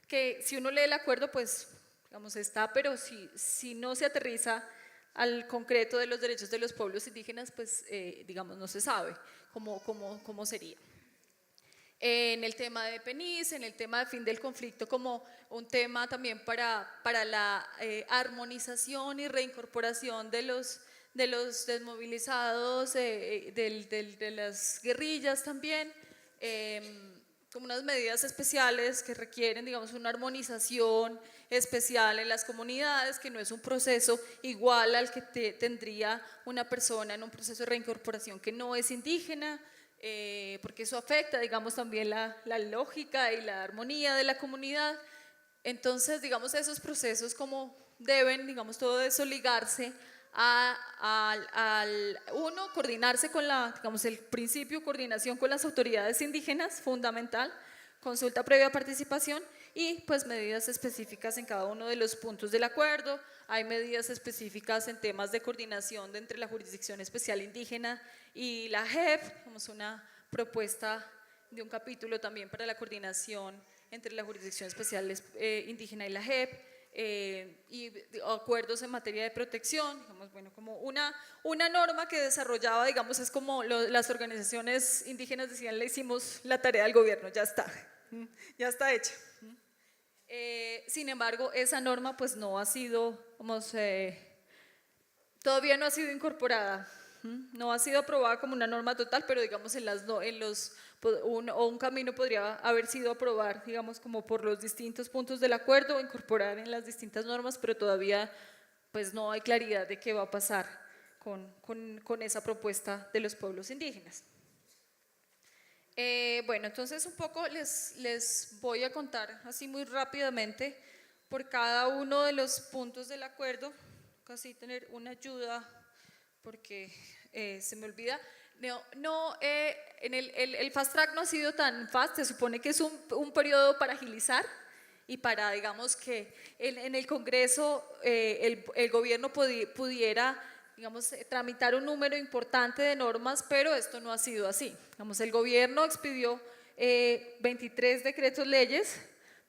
S4: que si uno lee el acuerdo, pues, digamos, está, pero si no se aterriza al concreto de los derechos de los pueblos indígenas, pues, digamos, no se sabe cómo sería. En el tema de PENIS, en el tema de fin del conflicto, como un tema también para la armonización y reincorporación de los desmovilizados, de las guerrillas también, como unas medidas especiales que requieren, digamos, una armonización especial en las comunidades, que no es un proceso igual al que tendría una persona en un proceso de reincorporación que no es indígena, porque eso afecta, digamos, también la lógica y la armonía de la comunidad. Entonces, digamos, esos procesos como deben, digamos, todo eso ligarse uno, coordinarse con digamos, el principio, coordinación con las autoridades indígenas, fundamental, consulta previa participación y pues medidas específicas en cada uno de los puntos del acuerdo. Hay medidas específicas en temas de coordinación entre la Jurisdicción Especial Indígena y la JEP, como una propuesta de un capítulo también para la coordinación entre la Jurisdicción Especial Indígena y la JEP, y acuerdos en materia de protección, digamos, bueno, como una norma que desarrollaba, digamos, es como las organizaciones indígenas decían, le hicimos la tarea al gobierno, ya está hecha. Sin embargo, esa norma pues no ha sido, todavía no ha sido incorporada, no ha sido aprobada como una norma total, pero digamos un camino podría haber sido aprobar, digamos, como por los distintos puntos del acuerdo o incorporar en las distintas normas, pero todavía pues no hay claridad de qué va a pasar con esa propuesta de los pueblos indígenas. Bueno, entonces un poco les voy a contar así muy rápidamente por cada uno de los puntos del acuerdo, casi tener una ayuda porque se me olvida. El fast track no ha sido tan fast, se supone que es un periodo para agilizar y para, digamos, que en el Congreso el gobierno pudiera, digamos, tramitar un número importante de normas, pero esto no ha sido así. Digamos, el gobierno expidió 23 decretos leyes,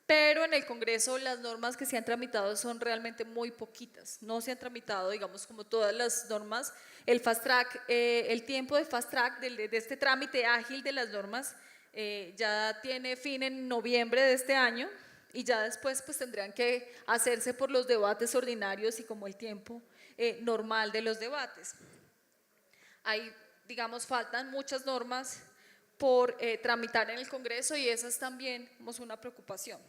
S4: pero en el Congreso las normas que se han tramitado son realmente muy poquitas. No se han tramitado, digamos, como todas las normas. El fast track, el tiempo de fast track de este trámite ágil de las normas ya tiene fin en noviembre de este año y ya después pues tendrán que hacerse por los debates ordinarios y como el tiempo normal de los debates. Ahí, digamos, faltan muchas normas por tramitar en el Congreso y esa es también una preocupación.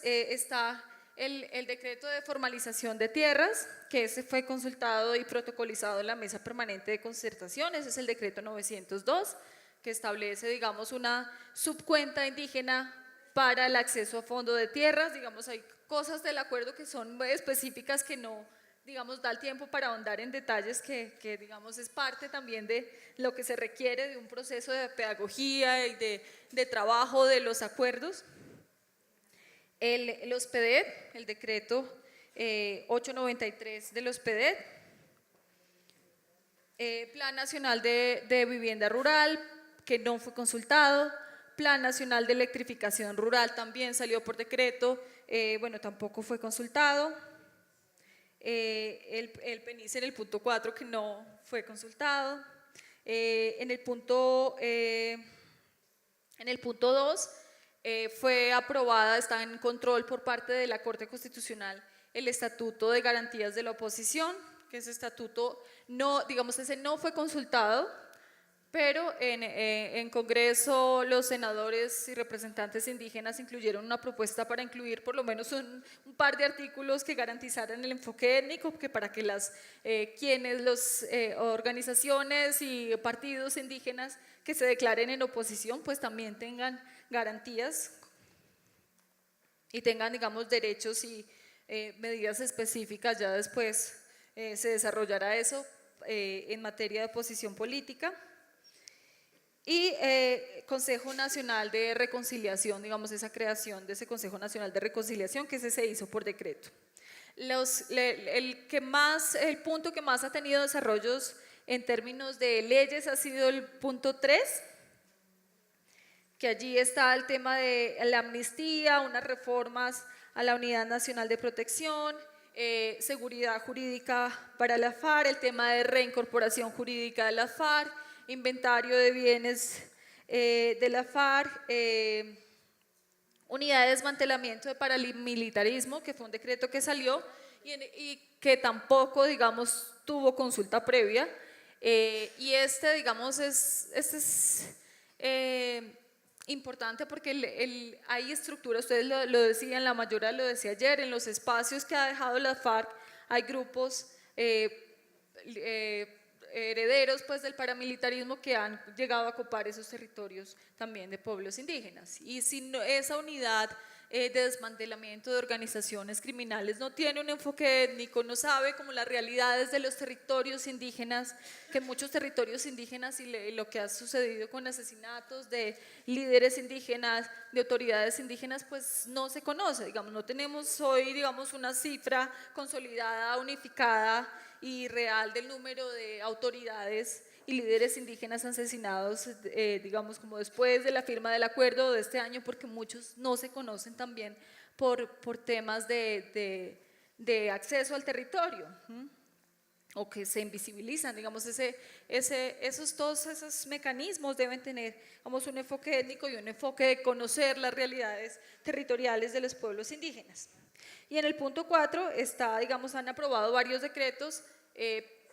S4: Está el decreto de formalización de tierras, que ese fue consultado y protocolizado en la Mesa Permanente de Concertación, ese es el decreto 902, que establece, digamos, una subcuenta indígena para el acceso a fondo de tierras. Digamos, hay cosas del acuerdo que son específicas que no, digamos, da el tiempo para ahondar en detalles que digamos, es parte también de lo que se requiere de un proceso de pedagogía y de trabajo de los acuerdos. Los PEDET, el decreto 893 de los PEDET, Plan Nacional de Vivienda Rural, que no fue consultado, Plan Nacional de Electrificación Rural también salió por decreto, bueno, tampoco fue consultado. El PENICE en el punto 4 que no fue consultado. En el punto 2 fue aprobada, está en control por parte de la Corte Constitucional el Estatuto de Garantías de la Oposición, que ese estatuto no, digamos, ese no fue consultado, pero en Congreso los senadores y representantes indígenas incluyeron una propuesta para incluir por lo menos un par de artículos que garantizaran el enfoque étnico, que para que las organizaciones y partidos indígenas que se declaren en oposición pues también tengan garantías y tengan, digamos, derechos y medidas específicas. Ya después se desarrollará eso en materia de oposición política. Y Consejo Nacional de Reconciliación, digamos, esa creación de ese Consejo Nacional de Reconciliación, que ese se hizo por decreto. El punto que más ha tenido desarrollos en términos de leyes ha sido el punto 3, que allí está el tema de la amnistía, unas reformas a la Unidad Nacional de Protección, seguridad jurídica para la FARC, el tema de reincorporación jurídica de la FARC, inventario de bienes de la FARC, unidad de desmantelamiento de paramilitarismo, que fue un decreto que salió y que tampoco, digamos, tuvo consulta previa. Y digamos, es importante porque hay estructuras, ustedes lo decían, la mayoría lo decía ayer, en los espacios que ha dejado la FARC hay grupos herederos pues del paramilitarismo que han llegado a ocupar esos territorios también de pueblos indígenas. Y si esa unidad de desmantelamiento de organizaciones criminales no tiene un enfoque étnico, no sabe como las realidades de los territorios indígenas, que en muchos territorios indígenas y lo que ha sucedido con asesinatos de líderes indígenas, de autoridades indígenas, pues no se conoce. Digamos, no tenemos hoy, digamos, una cifra consolidada, unificada y real del número de autoridades y líderes indígenas asesinados, digamos, como después de la firma del acuerdo de este año, porque muchos no se conocen también por temas de acceso al territorio. o que se invisibilizan, digamos, todos esos mecanismos deben tener, digamos, un enfoque étnico y un enfoque de conocer las realidades territoriales de los pueblos indígenas. Y en el punto 4 está, digamos, han aprobado varios decretos,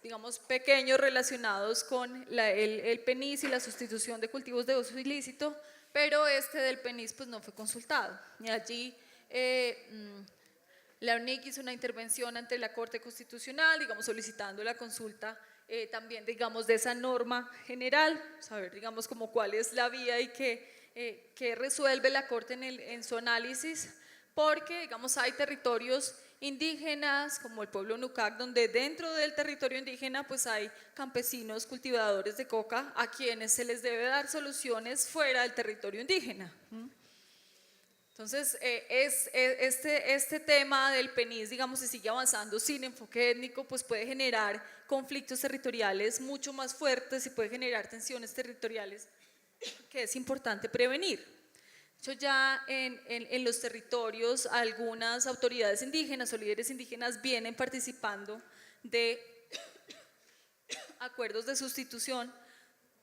S4: digamos, pequeños relacionados con el PENIS y la sustitución de cultivos de uso ilícito, pero este del PENIS pues no fue consultado. Y allí la UNIC hizo una intervención ante la Corte Constitucional, digamos, solicitando la consulta también, digamos, de esa norma general, saber, digamos, como cuál es la vía y qué resuelve la Corte en su análisis, porque, digamos, hay territorios indígenas, como el pueblo Nucac, donde dentro del territorio indígena pues hay campesinos cultivadores de coca a quienes se les debe dar soluciones fuera del territorio indígena. Entonces, este tema del PENIS, digamos, si sigue avanzando sin enfoque étnico, pues puede generar conflictos territoriales mucho más fuertes y puede generar tensiones territoriales que es importante prevenir. De hecho, ya en los territorios algunas autoridades indígenas o líderes indígenas vienen participando de acuerdos de sustitución,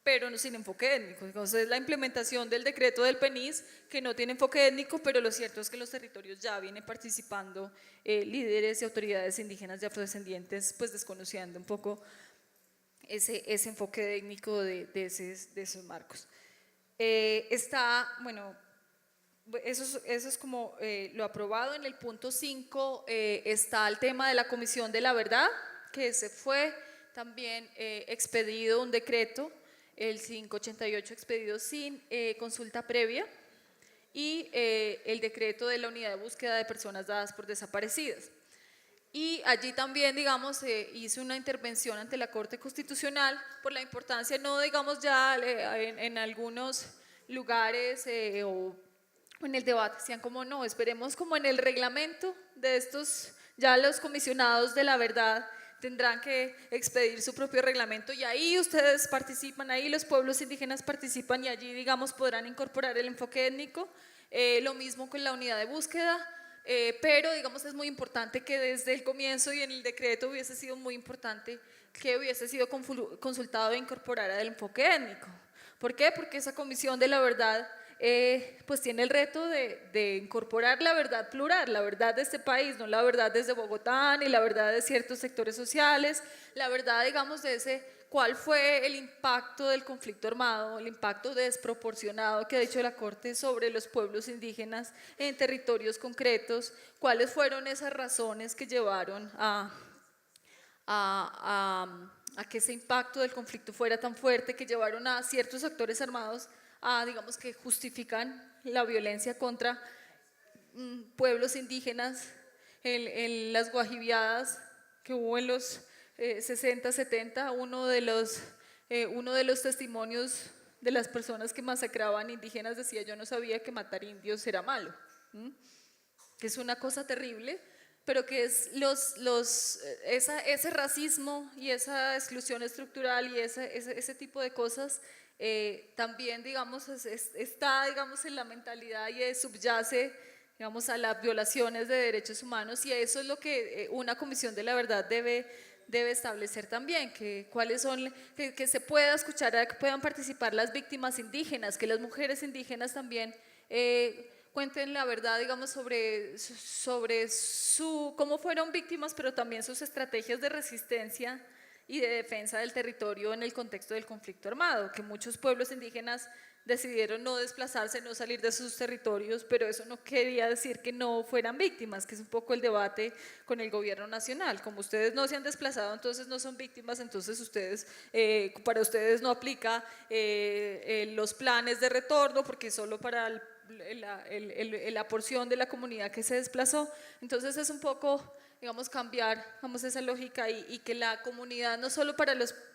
S4: pero no sin enfoque étnico. Entonces, la implementación del decreto del PENIS, que no tiene enfoque étnico, pero lo cierto es que en los territorios ya vienen participando líderes y autoridades indígenas y afrodescendientes, pues desconociendo un poco ese enfoque étnico de esos marcos. Eso es como lo aprobado. En el punto 5 está el tema de la Comisión de la Verdad, que se fue también expedido un decreto, el 588 expedido sin consulta previa, y el decreto de la Unidad de Búsqueda de Personas Dadas por Desaparecidas. Y allí también, digamos, hizo una intervención ante la Corte Constitucional por la importancia, no digamos ya en algunos lugares o en el debate decían como no, esperemos como en el reglamento de estos, ya los comisionados de la verdad tendrán que expedir su propio reglamento y ahí ustedes participan, ahí los pueblos indígenas participan y allí, digamos, podrán incorporar el enfoque étnico, lo mismo con la unidad de búsqueda, pero, digamos, es muy importante que desde el comienzo y en el decreto hubiese sido muy importante que hubiese sido consultado e incorporara el enfoque étnico. ¿Por qué? Porque esa comisión de la verdad pues tiene el reto de incorporar la verdad plural, la verdad de este país, no la verdad desde Bogotá, ni la verdad de ciertos sectores sociales, la verdad, digamos, de cuál fue el impacto del conflicto armado, el impacto desproporcionado que ha dicho la Corte sobre los pueblos indígenas en territorios concretos, cuáles fueron esas razones que llevaron a que ese impacto del conflicto fuera tan fuerte, que llevaron a ciertos actores armados digamos, que justifican la violencia contra pueblos indígenas en las guajibiadas que hubo en los 60, 70, uno de los testimonios de las personas que masacraban indígenas decía: yo no sabía que matar indios era malo, que es una cosa terrible, pero que es ese racismo y esa exclusión estructural y ese tipo de cosas también, digamos, está, digamos, en la mentalidad y subyace, digamos, a las violaciones de derechos humanos, y eso es lo que una comisión de la verdad debe establecer también, que se pueda escuchar, que puedan participar las víctimas indígenas, que las mujeres indígenas también cuenten la verdad, digamos, sobre cómo fueron víctimas, pero también sus estrategias de resistencia y de defensa del territorio en el contexto del conflicto armado, que muchos pueblos indígenas decidieron no desplazarse, no salir de sus territorios, pero eso no quería decir que no fueran víctimas, que es un poco el debate con el gobierno nacional. Como ustedes no se han desplazado, entonces no son víctimas, entonces para ustedes no aplica los planes de retorno, porque solo para la porción de la comunidad que se desplazó. Entonces es un poco, digamos, cambiar, vamos, esa lógica y que la comunidad no solo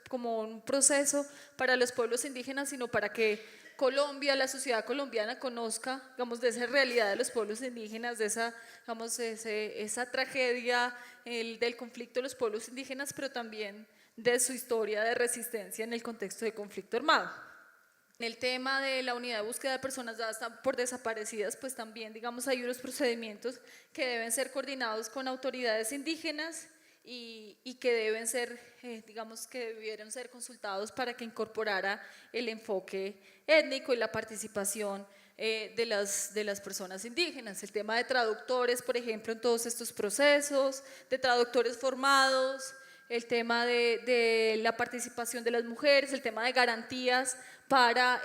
S4: como un proceso para los pueblos indígenas, sino para que Colombia, la sociedad colombiana conozca, digamos, de esa realidad de los pueblos indígenas, de esa tragedia del conflicto de los pueblos indígenas, pero también de su historia de resistencia en el contexto de conflicto armado. En el tema de la unidad de búsqueda de personas dadas por desaparecidas, pues también, digamos, hay unos procedimientos que deben ser coordinados con autoridades indígenas y que deben ser, digamos que debieron ser consultados para que incorporara el enfoque étnico y la participación de las personas indígenas. El tema de traductores, por ejemplo, en todos estos procesos, de traductores formados, el tema de la participación de las mujeres, el tema de garantías para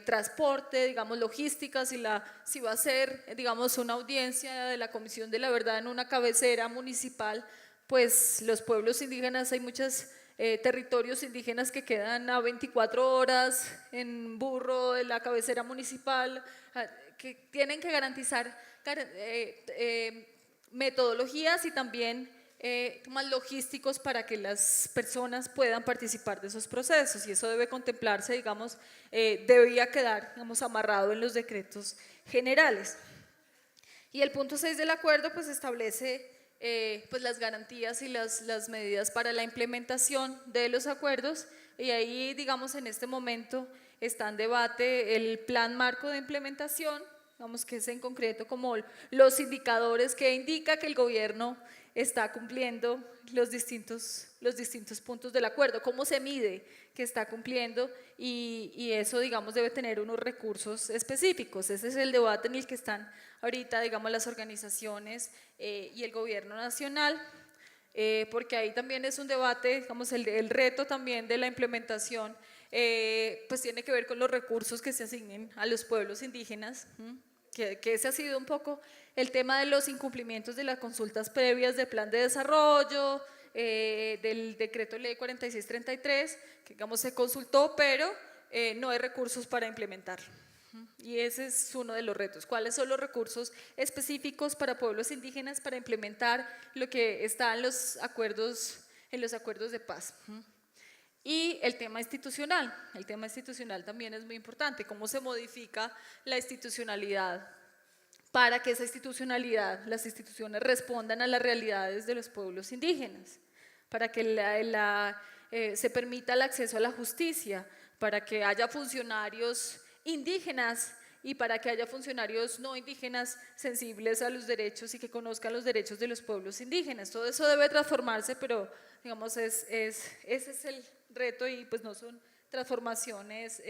S4: transporte, digamos, logística, si va a ser, digamos, una audiencia de la Comisión de la Verdad en una cabecera municipal, pues los pueblos indígenas, hay muchos territorios indígenas que quedan a 24 horas en burro de la cabecera municipal, que tienen que garantizar metodologías y también más logísticos para que las personas puedan participar de esos procesos, y eso debe contemplarse, digamos, debía quedar, digamos, amarrado en los decretos generales. Y el punto 6 del acuerdo pues establece pues las garantías y las medidas para la implementación de los acuerdos, y ahí, digamos, en este momento está en debate el plan marco de implementación, digamos, que es en concreto como los indicadores que indica que el gobierno está cumpliendo los distintos puntos del acuerdo, cómo se mide que está cumpliendo, y eso, digamos, debe tener unos recursos específicos. Ese es el debate en el que están ahorita, digamos, las organizaciones y el gobierno nacional, porque ahí también es un debate, digamos, el reto también de la implementación, pues tiene que ver con los recursos que se asignen a los pueblos indígenas, que ese ha sido un poco el tema de los incumplimientos de las consultas previas del plan de desarrollo, del decreto ley 4633, que, digamos, se consultó, pero no hay recursos para implementarlo. Y ese es uno de los retos. ¿Cuáles son los recursos específicos para pueblos indígenas para implementar lo que está en los acuerdos de paz? Y el tema institucional también es muy importante, cómo se modifica la institucionalidad para que esa institucionalidad, las instituciones respondan a las realidades de los pueblos indígenas, para que se permita el acceso a la justicia, para que haya funcionarios indígenas y para que haya funcionarios no indígenas sensibles a los derechos y que conozcan los derechos de los pueblos indígenas. Todo eso debe transformarse, pero, digamos, ese es el reto, y pues no son transformaciones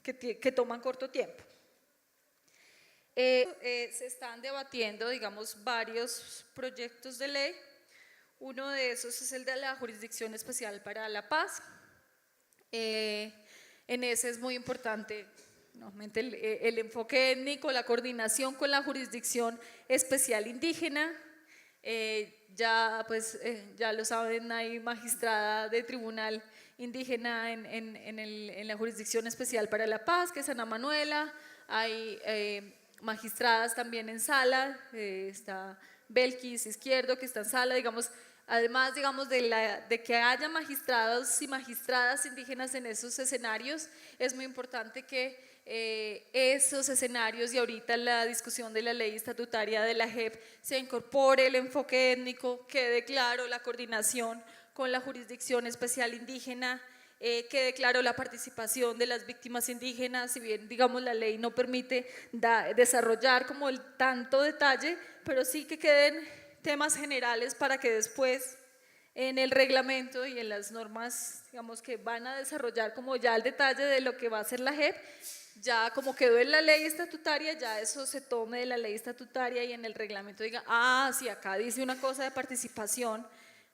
S4: que toman corto tiempo. Se están debatiendo, digamos, varios proyectos de ley. Uno de esos es el de la Jurisdicción Especial para la Paz. En ese es muy importante nuevamente el enfoque étnico, la coordinación con la Jurisdicción Especial Indígena. Ya lo saben, hay magistrada de tribunal indígena en la Jurisdicción Especial para la Paz, que es Ana Manuela. Hay magistradas también en sala, está Belkis Izquierdo, que está en sala, digamos. Además, digamos, de que haya magistrados y magistradas indígenas en esos escenarios, es muy importante que esos escenarios, y ahorita en la discusión de la ley estatutaria de la JEP, se incorpore el enfoque étnico, quede claro la coordinación con la Jurisdicción Especial Indígena, quede claro la participación de las víctimas indígenas. Si bien, digamos, la ley no permite desarrollar como el tanto detalle, pero sí que queden temas generales para que después en el reglamento y en las normas, digamos, que van a desarrollar como ya el detalle de lo que va a hacer la JEP, ya como quedó en la ley estatutaria, ya eso se tome de la ley estatutaria y en el reglamento diga, sí, acá dice una cosa de participación,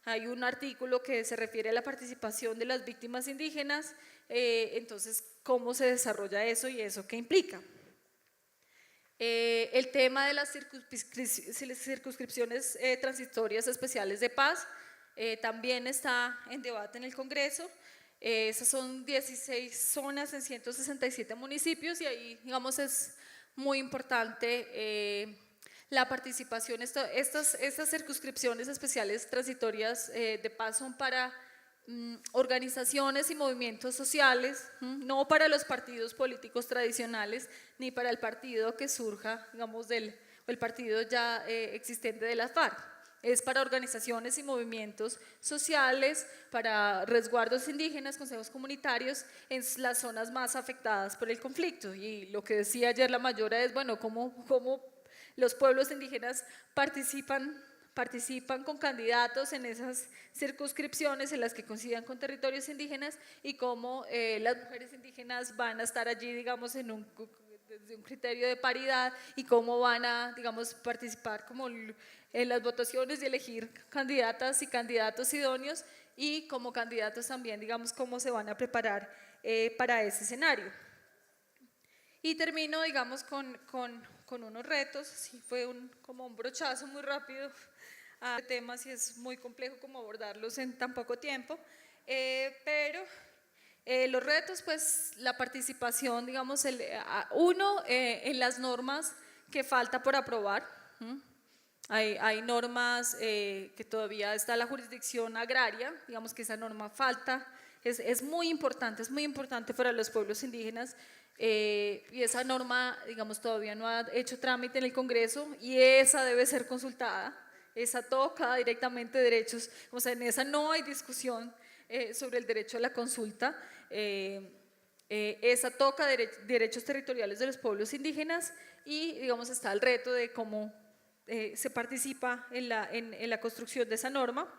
S4: hay un artículo que se refiere a la participación de las víctimas indígenas, entonces, ¿cómo se desarrolla eso y eso qué implica? El tema de las circunscripciones transitorias especiales de paz también está en debate en el Congreso. Esas son 16 zonas en 167 municipios, y ahí, digamos, es muy importante la participación. Estas circunscripciones especiales transitorias de paz son para organizaciones y movimientos sociales, no para los partidos políticos tradicionales, ni para el partido que surja, digamos, el partido ya existente de las FARC. Es para organizaciones y movimientos sociales, para resguardos indígenas, consejos comunitarios en las zonas más afectadas por el conflicto. Y lo que decía ayer la mayora es, bueno, cómo los pueblos indígenas participan participan con candidatos en esas circunscripciones en las que coincidan con territorios indígenas y cómo las mujeres indígenas van a estar allí, digamos, desde un criterio de paridad y cómo van a, digamos, participar como en las votaciones y elegir candidatas y candidatos idóneos y como candidatos también, digamos, cómo se van a preparar para ese escenario. Y termino, digamos, con unos retos, sí, fue como un brochazo muy rápido a temas y es muy complejo como abordarlos en tan poco tiempo, pero los retos, pues la participación, digamos, en las normas que falta por aprobar. Hay normas que todavía está la jurisdicción agraria, digamos que esa norma falta, es muy importante para los pueblos indígenas y esa norma, digamos, todavía no ha hecho trámite en el Congreso y esa debe ser consultada, esa toca directamente derechos, o sea, en esa no hay discusión sobre el derecho a la consulta, esa toca derechos territoriales de los pueblos indígenas y, digamos, está el reto de cómo se participa en la construcción de esa norma.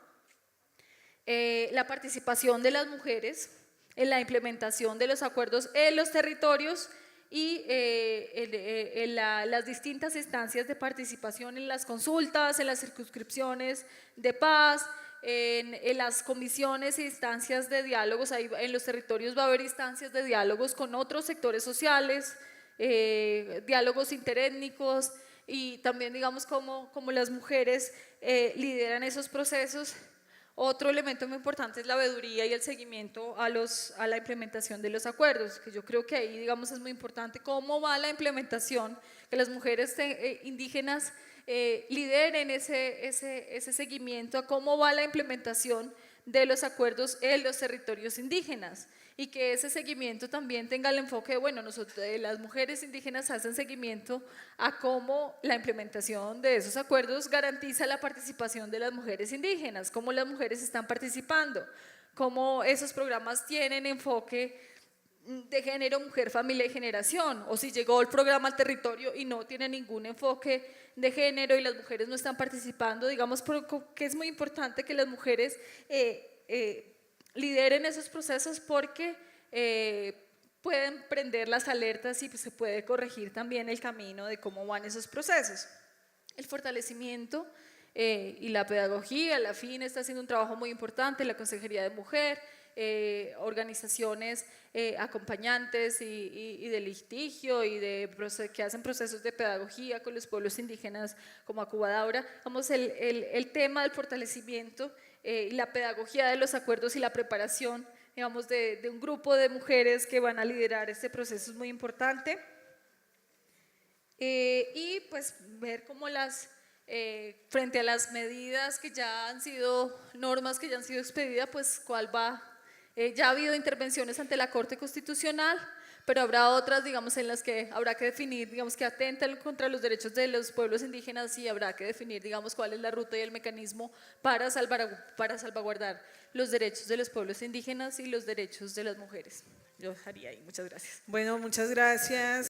S4: La participación de las mujeres en la implementación de los acuerdos en los territorios y en las distintas instancias de participación en las consultas, en las circunscripciones de paz, en las comisiones e instancias de diálogos. Ahí en los territorios va a haber instancias de diálogos con otros sectores sociales, diálogos interétnicos y también, digamos, como las mujeres lideran esos procesos. Otro elemento muy importante es la veeduría y el seguimiento a la implementación de los acuerdos, que yo creo que ahí, digamos, es muy importante cómo va la implementación, que las mujeres indígenas lideren ese seguimiento a cómo va la implementación de los acuerdos en los territorios indígenas y que ese seguimiento también tenga el enfoque de, bueno, las mujeres indígenas hacen seguimiento a cómo la implementación de esos acuerdos garantiza la participación de las mujeres indígenas, cómo las mujeres están participando, cómo esos programas tienen enfoque de género, mujer, familia y generación, o si llegó el programa al territorio y no tiene ningún enfoque de género y las mujeres no están participando, digamos que es muy importante que las mujeres lideren esos procesos porque pueden prender las alertas y pues, se puede corregir también el camino de cómo van esos procesos. El fortalecimiento y la pedagogía, la FIN está haciendo un trabajo muy importante, la Consejería de Mujer, organizaciones acompañantes y de litigio y que hacen procesos de pedagogía con los pueblos indígenas como Acubadaura. Vamos, el tema del fortalecimiento y la pedagogía de los acuerdos y la preparación, digamos, de un grupo de mujeres que van a liderar este proceso es muy importante. Y pues ver cómo frente a las medidas que ya han sido, normas que ya han sido expedidas, pues cuál va. Ya ha habido intervenciones ante la Corte Constitucional, pero habrá otras, digamos, en las que habrá que definir, digamos, que atentan contra los derechos de los pueblos indígenas y habrá que definir, digamos, cuál es la ruta y el mecanismo para salvaguardar los derechos de los pueblos indígenas y los derechos de las mujeres. Yo dejaría ahí. Muchas gracias.
S1: Bueno, muchas gracias.